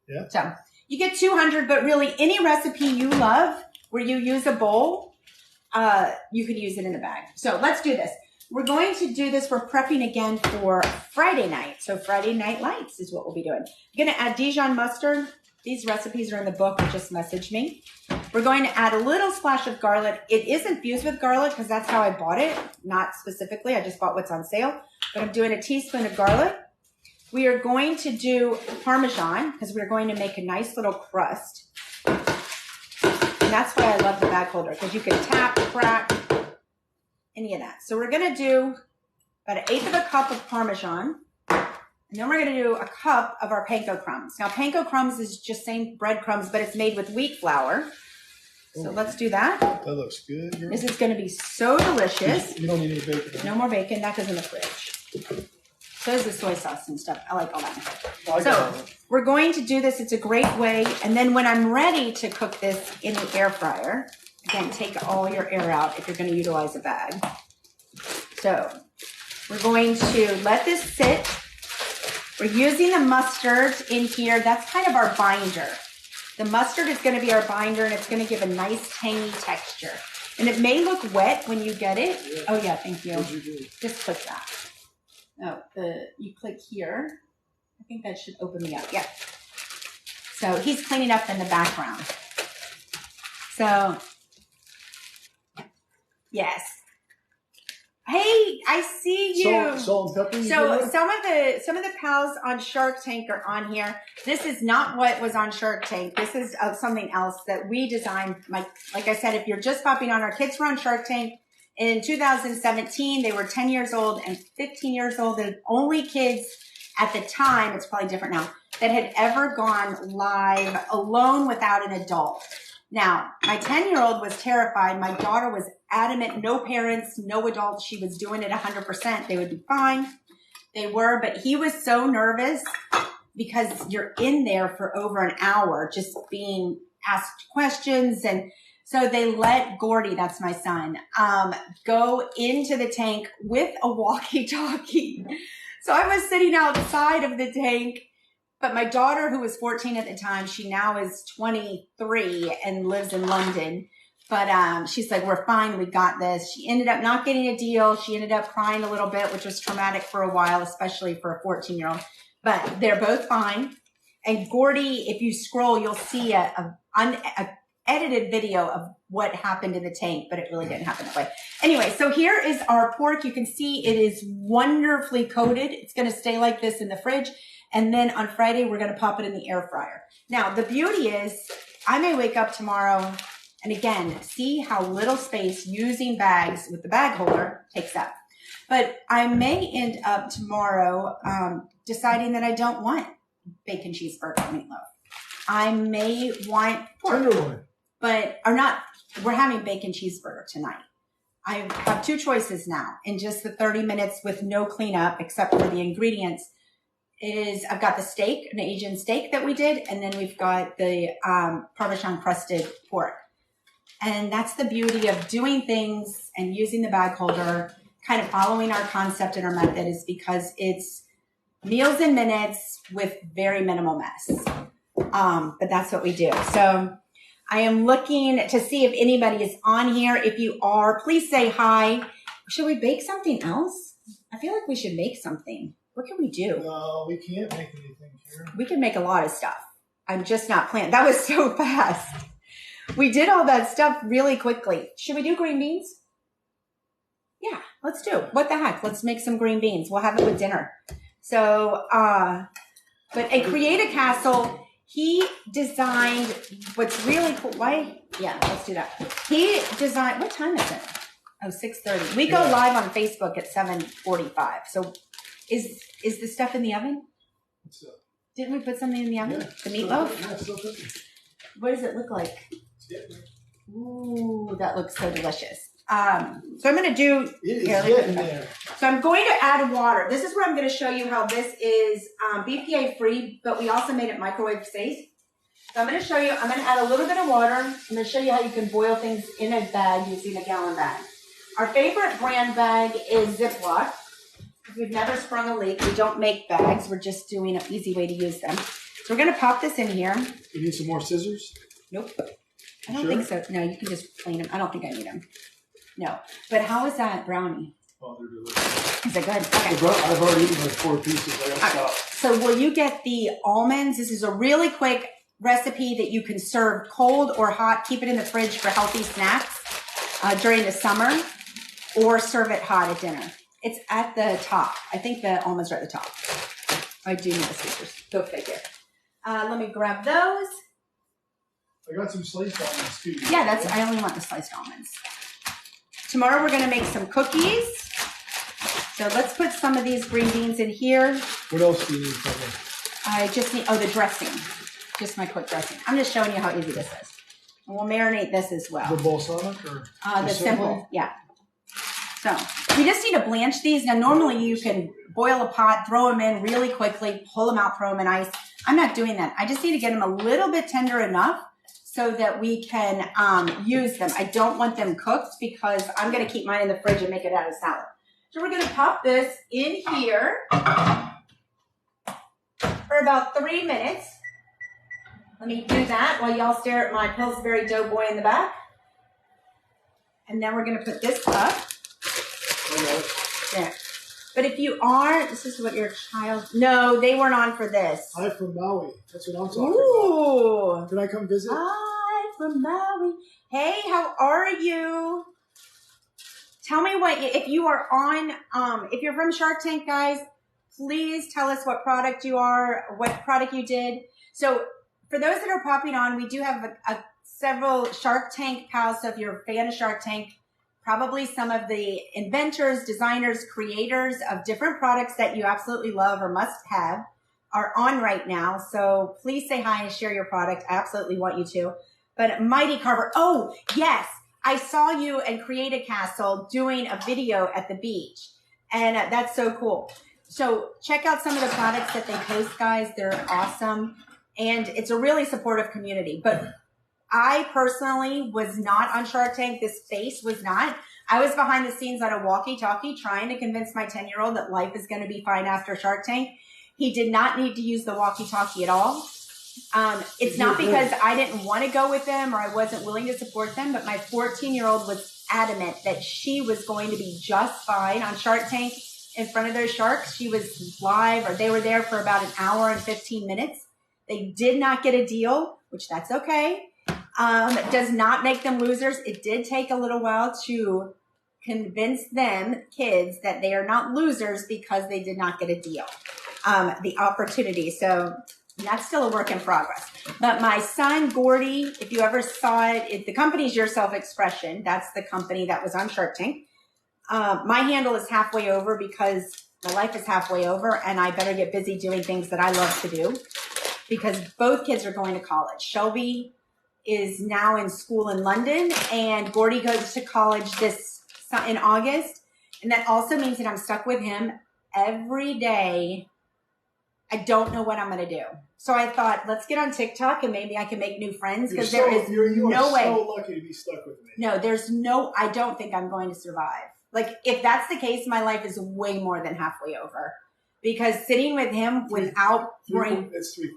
Yeah. So you get 200, but really any recipe you love where you use a bowl, you could use it in a bag. So let's do this. We're going to do this. We're prepping again for Friday night. So Friday Night Lights is what we'll be doing. I'm going to add Dijon mustard. These recipes are in the book. Just message me. We're going to add a little splash of garlic. It is infused with garlic because that's how I bought it. Not specifically. I just bought what's on sale. But I'm doing a teaspoon of garlic. We are going to do Parmesan because we're going to make a nice little crust. And that's why I love the bag holder, because you can tap, crack, any of that. So we're going to do about 1/8 of a cup of Parmesan. And then we're going to do a cup of our panko crumbs. Now, panko crumbs is just same breadcrumbs, but it's made with wheat flour. So let's do that. That looks good. This is going to be so delicious. You don't need any bacon. Right? No more bacon. That goes in the fridge. So is the soy sauce and stuff. I like all that. So we're going to do this. It's a great way. And then when I'm ready to cook this in the air fryer, again, take all your air out if you're going to utilize a bag. So we're going to let this sit. We're using the mustard in here. That's kind of our binder. The mustard is going to be our binder, and it's going to give a nice tangy texture. And it may look wet when you get it. Yeah. Oh, yeah, thank you. Just click that. Oh, you click here. I think that should open me up. Yeah. So he's cleaning up in the background. So, yes. Hey, I see you. Salt and pepper. So some of the pals on Shark Tank are on here. This is not what was on Shark Tank. This is something else that we designed. Like I said, if you're just popping on, our kids were on Shark Tank in 2017. They were 10 years old and 15 years old. The only kids at the time, it's probably different now, that had ever gone live alone without an adult. Now, my 10-year-old was terrified. My daughter was adamant, no parents, no adults. She was doing it 100%. They would be fine. They were, but he was so nervous because you're in there for over an hour just being asked questions. And so they let Gordy, that's my son, go into the tank with a walkie-talkie. So I was sitting outside of the tank. But my daughter, who was 14 at the time, she now is 23 and lives in London. But she's like, we're fine. We got this. She ended up not getting a deal. She ended up crying a little bit, which was traumatic for a while, especially for a 14-year-old. But they're both fine. And Gordy, if you scroll, you'll see a edited video of what happened in the tank, but it really didn't happen that way. Anyway, so here is our pork. You can see it is wonderfully coated. It's going to stay like this in the fridge. And then on Friday, we're going to pop it in the air fryer. Now, the beauty is I may wake up tomorrow and again, see how little space using bags with the bag holder takes up. But I may end up tomorrow deciding that I don't want bacon cheeseburger meatloaf. I may want pork, we're having bacon cheeseburger tonight. I have 2 choices now in just the 30 minutes with no cleanup except for the ingredients. I've got the steak, an Asian steak that we did, and then we've got the Parmesan crusted pork. And that's the beauty of doing things and using the bag holder, kind of following our concept and our method, is because it's meals in minutes with very minimal mess. But that's what we do. So I am looking to see if anybody is on here. If you are, please say hi. Should we bake something else? I feel like we should make something. What can we do? No, we can't make anything here. We can make a lot of stuff. I'm just not planning. That was so fast. We did all that stuff really quickly. Should we do green beans? Yeah, let's do. What the heck? Let's make some green beans. We'll have it with dinner. So, but at Create a Castle, he designed what's really cool. Why? Yeah, let's do that. He designed, what time is it? Oh, 6:30. We go live on Facebook at 7:45. So is the stuff in the oven? What's up? Didn't we put something in the oven? Yeah, The meatloaf? Yeah, still cooking. What does it look like? It's getting there. Ooh, that looks so delicious. So I'm going to do... It is getting there. So I'm going to add water. This is where I'm going to show you how this is BPA free, but we also made it microwave safe. So I'm going to show you, I'm going to add a little bit of water. I'm going to show you how you can boil things in a bag using a gallon bag. Our favorite brand bag is Ziploc. We've never sprung a leak. We don't make bags. We're just doing an easy way to use them. So we're going to pop this in here. You need some more scissors? Nope. I don't think so. No, you can just clean them. I don't think I need them. No. But how is that brownie? Oh, they're delicious. Is it good? Okay. I've already eaten like 4 pieces. I gotta stop. So will you get the almonds? This is a really quick recipe that you can serve cold or hot. Keep it in the fridge for healthy snacks during the summer, or serve it hot at dinner. It's at the top. I think the almonds are at the top. I do need the scissors. Go figure. Let me grab those. I got some sliced almonds too. Yeah, I only want the sliced almonds. Tomorrow we're going to make some cookies. So let's put some of these green beans in here. What else do you need from me? I just need, the dressing. Just my quick dressing. I'm just showing you how easy this is. And we'll marinate this as well. The balsamic or the simple? Yeah. So we just need to blanch these. Now normally you can boil a pot, throw them in really quickly, pull them out, throw them in ice. I'm not doing that. I just need to get them a little bit tender enough so that we can use them. I don't want them cooked because I'm going to keep mine in the fridge and make it out of salad. So we're going to pop this in here for about 3 minutes. Let me do that while y'all stare at my Pillsbury Doughboy in the back. And then we're going to put this up. There. But if you are, this is what your child... No, they weren't on for this. I'm from Maui. That's what I'm talking about. Can I come visit? I'm from Maui. Hey, how are you? Tell me what, if you are on, if you're from Shark Tank, guys, please tell us what product you are, what product you did. So for those that are popping on, we do have several Shark Tank pals. So if you're a fan of Shark Tank, probably some of the inventors, designers, creators of different products that you absolutely love or must have are on right now. So please say hi and share your product. I absolutely want you to. But Mighty Carver, oh, yes. I saw you and Create a Castle doing a video at the beach. And that's so cool. So check out some of the products that they post, guys. They're awesome. And it's a really supportive community. But I personally was not on Shark Tank. This face was not. I was behind the scenes on a walkie-talkie trying to convince my 10-year-old that life is going to be fine after Shark Tank. He did not need to use the walkie-talkie at all. It's not because I didn't want to go with them or I wasn't willing to support them, but my 14-year-old was adamant that she was going to be just fine on Shark Tank in front of those sharks. She was live, or they were there for about an hour and 15 minutes. They did not get a deal, which that's okay. Does not make them losers. It did take a little while to convince them, kids, that they are not losers because they did not get a deal, the opportunity. So that's still a work in progress. But my son, Gordy, if you ever saw it, the company's Your Self-Expression. That's the company that was on Shark Tank. My handle is halfway over because my life is halfway over and I better get busy doing things that I love to do because both kids are going to college. Shelby is now in school in London and Gordy goes to college in August. And that also means that I'm stuck with him every day. I don't know what I'm going to do. So I thought, let's get on TikTok and maybe I can make new friends because there is no way. You're so lucky to be stuck with me. No, I don't think I'm going to survive. Like, if that's the case, my life is way more than halfway over. Because sitting with him without brain... It's 3/4.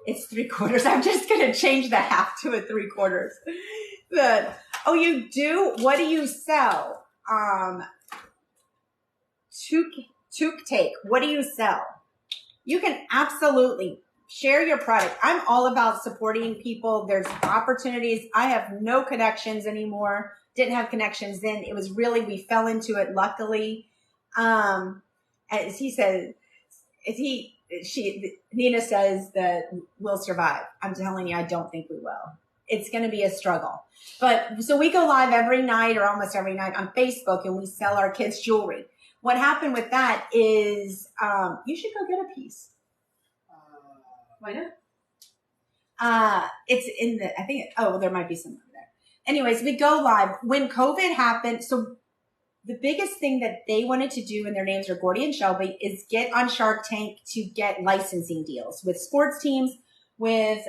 It's 3/4. I'm just going to change the half to a 3/4. But, oh, you do? What do you sell? Tuk take. What do you sell? You can absolutely share your product. I'm all about supporting people. There's opportunities. I have no connections anymore. Didn't have connections then. It was really, we fell into it luckily. As he said, Nina says that we'll survive. I'm telling you, I don't think we will. It's going to be a struggle. But so we go live every night or almost every night on Facebook and we sell our kids' jewelry. What happened with that is, you should go get a piece. Why not? It's in the, I think, there might be some over there. Anyways, we go live. When COVID happened, so the biggest thing that they wanted to do, and their names are Gordy and Shelby, is get on Shark Tank to get licensing deals with sports teams, with,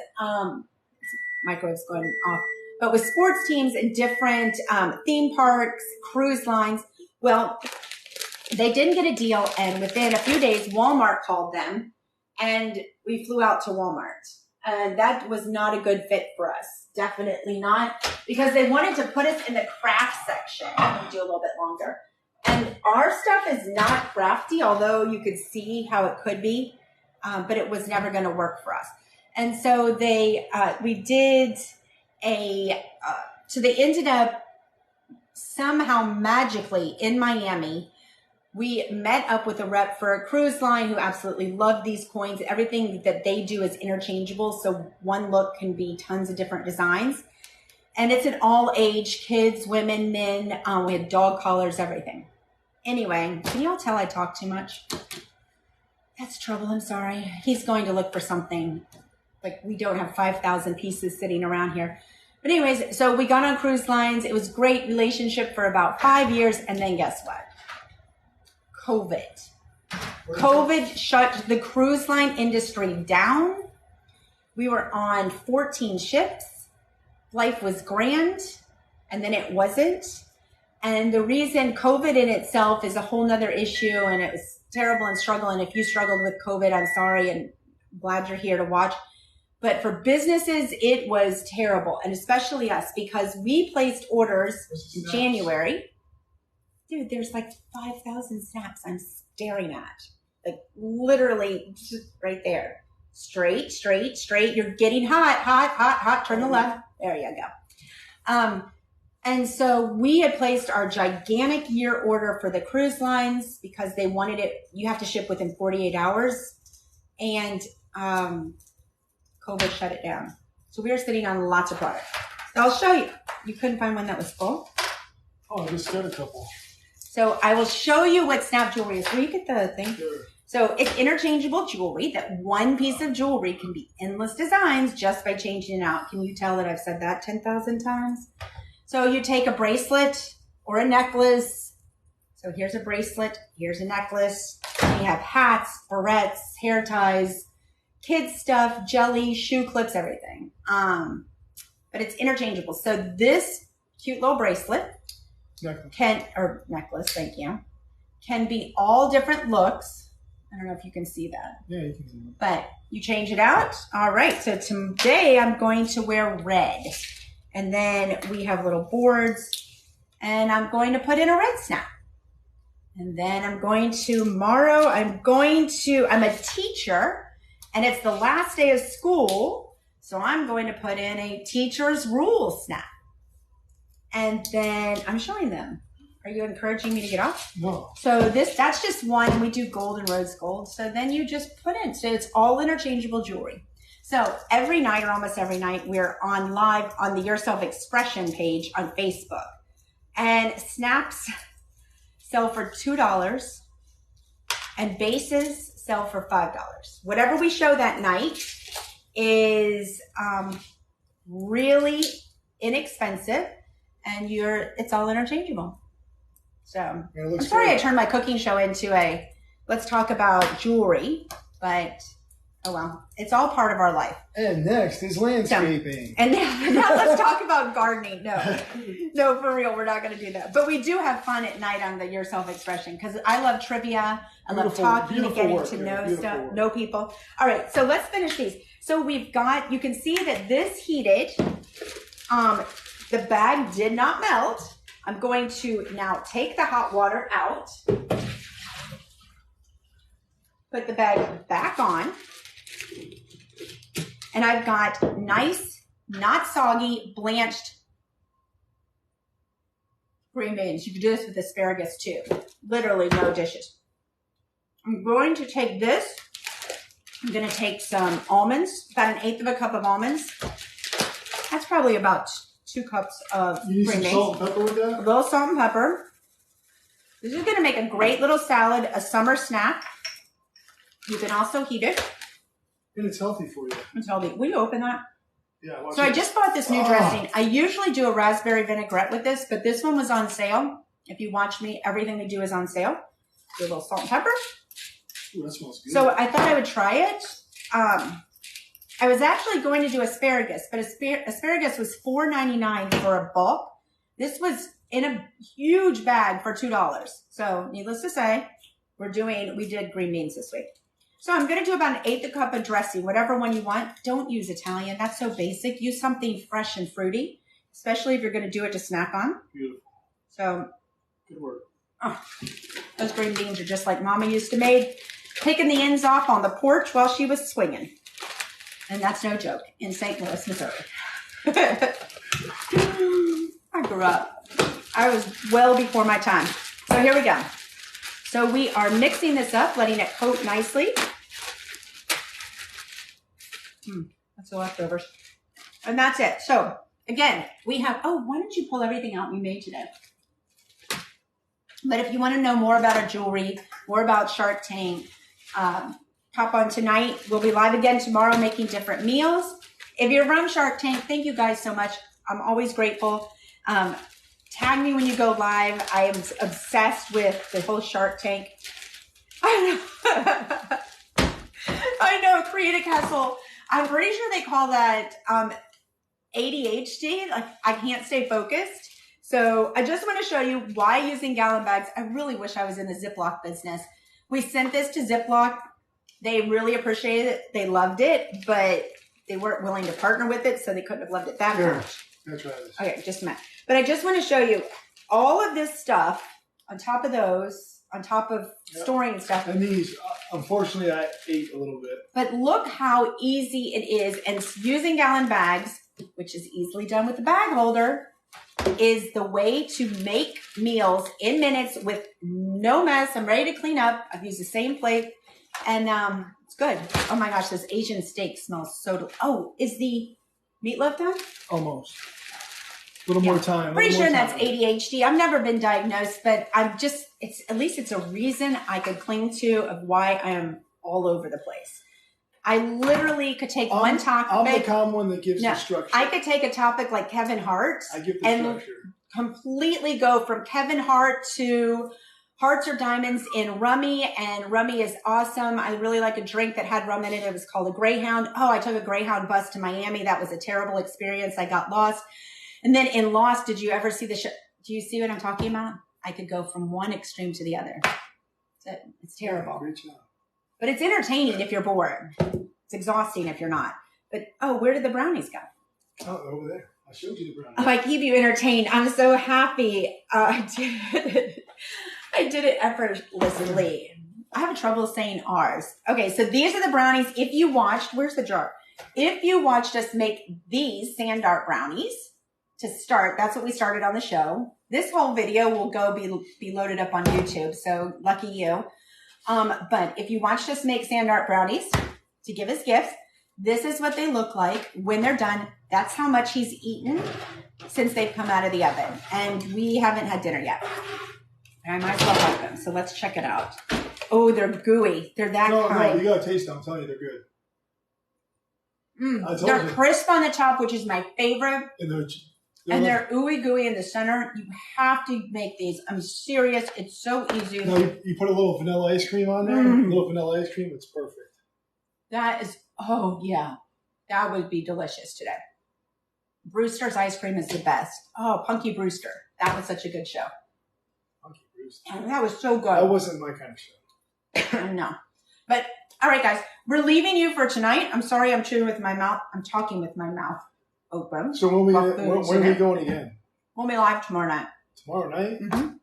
microwave's going off, but with sports teams and different theme parks, cruise lines. Well, they didn't get a deal, and within a few days, Walmart called them, and we flew out to Walmart. And that was not a good fit for us. Definitely not, because they wanted to put us in the craft section. Let me do a little bit longer. And our stuff is not crafty, although you could see how it could be, but it was never going to work for us. And so we did so they ended up somehow magically in Miami. We met up with a rep for a cruise line who absolutely loved these coins. Everything that they do is interchangeable. So one look can be tons of different designs. And it's an all age, kids, women, men. We had dog collars, everything. Anyway, can you all tell I talk too much? That's trouble. I'm sorry. He's going to look for something. Like, we don't have 5,000 pieces sitting around here. But anyways, so we got on cruise lines. It was a great relationship for about 5 years. And then guess what? COVID shut the cruise line industry down. We were on 14 ships. Life was grand. And then it wasn't. And the reason COVID in itself is a whole nother issue. And it was terrible and struggle. And if you struggled with COVID, I'm sorry and glad you're here to watch. But for businesses, it was terrible. And especially us, because we placed orders in January. Dude, there's like 5,000 snaps I'm staring at. Like literally just right there. Straight, straight, straight. You're getting hot, hot, hot, hot. Turn the left. There you go. And so we had placed our gigantic year order for the cruise lines because they wanted it. You have to ship within 48 hours. And COVID shut it down. So we were sitting on lots of product. So I'll show you. You couldn't find one that was full? Oh, I just got a couple. So I will show you what snap jewelry is. Will you get the thing? Sure. So it's interchangeable jewelry. That one piece of jewelry can be endless designs just by changing it out. Can you tell that I've said that 10,000 times? So you take a bracelet or a necklace. So here's a bracelet. Here's a necklace. We have hats, barrettes, hair ties, kids stuff, jelly, shoe clips, everything. But it's interchangeable. So this cute little bracelet necklace, thank you, can be all different looks. I don't know if you can see that. Yeah, you can see that. But you change it out. All right. So today I'm going to wear red. And then we have little boards. And I'm going to put in a red snap. And then tomorrow I'm a teacher. And it's the last day of school. So I'm going to put in a teacher's rule snap. And then I'm showing them. Are you encouraging me to get off? No. So that's just one. We do gold and rose gold. So then you just put in. So it's all interchangeable jewelry. So every night or almost every night, we're on live on the Your Self Expression page on Facebook. And snaps sell for $2 and bases sell for $5. Whatever we show that night is really inexpensive. And it's all interchangeable. So I'm sorry I turned my cooking show into let's talk about jewelry, but oh well, it's all part of our life. And next is landscaping. And now let's talk about gardening. No, for real, we're not going to do that. But we do have fun at night on the Your Self Expression because I love trivia. I love talking and getting to know people. All right, so let's finish these. So you can see that this heated. The bag did not melt. I'm going to now take the hot water out, put the bag back on, And I've got nice, not soggy, blanched green beans. You can do this with asparagus too. Literally no dishes. I'm going to take this. I'm going to take some almonds, about 1/8 of a cup of almonds. That's probably about 2 cups of you need green some beans. salt and pepper with that? A little salt and pepper. This is going to make a great little salad, a summer snack. You can also heat it. And it's healthy for you. It's healthy. Will you open that? Yeah. So I just bought this new dressing. I usually do a raspberry vinaigrette with this, but this one was on sale. If you watch me, everything we do is on sale. Do a little salt and pepper. Ooh, that smells good. So I thought I would try it. I was actually going to do asparagus, but asparagus was $4.99 for a bulk. This was in a huge bag for $2. So needless to say, we did green beans this week. So I'm going to do about 1/8 cup of dressing, whatever one you want. Don't use Italian. That's so basic. Use something fresh and fruity, especially if you're going to do it to snack on. Beautiful. So Good work. Oh, those green beans are just like Mama used to make, taking the ends off on the porch while she was swinging. And that's no joke, in St. Louis, Missouri. I grew up. I was well before my time. So here we go. So we are mixing this up, letting it coat nicely. That's the leftovers. And that's it. So again, we have, why don't you pull everything out we made today? But if you want to know more about our jewelry, more about Shark Tank, hop on tonight. We'll be live again tomorrow making different meals. If you're from Shark Tank, thank you guys so much. I'm always grateful. Tag me when you go live. I am obsessed with the whole Shark Tank. I know. I know, Creative Castle. I'm pretty sure they call that ADHD. Like, I can't stay focused. So I just want to show you why using gallon bags. I really wish I was in the Ziploc business. We sent this to Ziploc. They really appreciated it. They loved it, but they weren't willing to partner with it, so they couldn't have loved it that much. That's right. Okay, just a minute. But I just want to show you all of this stuff on top of those, on top of storing stuff. And these, unfortunately, I ate a little bit. But look how easy it is. And using gallon bags, which is easily done with the bag holder, is the way to make meals in minutes with no mess. I'm ready to clean up. I've used the same plate. And it's good. Oh my gosh, this Asian steak smells so delicious. Oh, is the meatloaf done? Almost. A little more time. Pretty sure that's ADHD. I've never been diagnosed, but I'm just, at least it's a reason I could cling to of why I am all over the place. I literally could take one topic. I'm the calm one that gives the structure. I could take a topic like Kevin Hart. I give the structure. Completely go from Kevin Hart to Hearts or Diamonds in rummy, and rummy is awesome. I really like a drink that had rum in it. It was called a Greyhound. Oh, I took a Greyhound bus to Miami. That was a terrible experience. I got lost. And then in Lost, did you ever see the show? Do you see what I'm talking about? I could go from one extreme to the other. It's terrible. Great job. But it's entertaining if you're bored. It's exhausting if you're not. But, where did the brownies go? Oh, over there. I showed you the brownies. Oh, I keep you entertained. I'm so happy. I did it effortlessly. I have trouble saying ours. Okay, so these are the brownies. If you watched, where's the jar? If you watched us make these Sandart brownies to start, that's what we started on the show. This whole video will be loaded up on YouTube, so lucky you. But if you watched us make Sandart brownies to give as gifts, this is what they look like when they're done. That's how much he's eaten since they've come out of the oven. And we haven't had dinner yet. I might as well have them. So let's check it out. Oh, they're gooey. They're that kind. No, you gotta taste them. I'm telling you, they're good. They're crisp on the top, which is my favorite. And they're ooey gooey in the center. You have to make these. I'm serious. It's so easy. No, you put a little vanilla ice cream on there. A little vanilla ice cream. It's perfect. That is, oh yeah. That would be delicious today. Brewster's ice cream is the best. Oh, Punky Brewster. That was such a good show. Punky Brewster. That was so good. That wasn't my kind of show. No. But, all right, guys. We're leaving you for tonight. I'm sorry I'm chewing with my mouth. I'm talking with my mouth open. So when are we going again? We'll be live tomorrow night. Tomorrow night? Mm-hmm.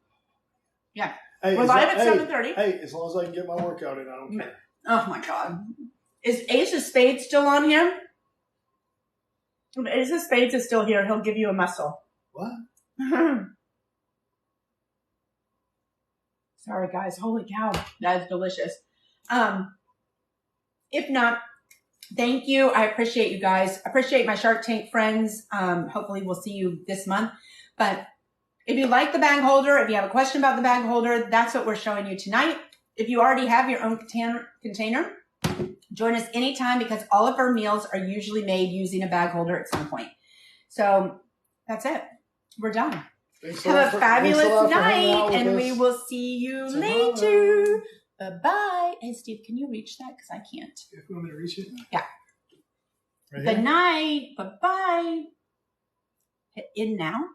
Yeah. Hey, we're live at 7:30. Hey, as long as I can get my workout in, I don't care. Oh, my God. Is Ace of Spades still on here? Ace of Spades is still here. He'll give you a muscle. What? Sorry, guys. Holy cow. That is delicious. If not, thank you. I appreciate you guys. Appreciate my Shark Tank friends. Hopefully we'll see you this month. But if you like the bag holder, if you have a question about the bag holder, that's what we're showing you tonight. If you already have your own container, join us anytime because all of our meals are usually made using a bag holder at some point. So that's it. We're done. Have a fabulous night, and we will see you later. Bye-bye. Hey, Steve, can you reach that? Because I can't. If you want me to reach it? Yeah. Right Good night. Bye-bye. Hit in now.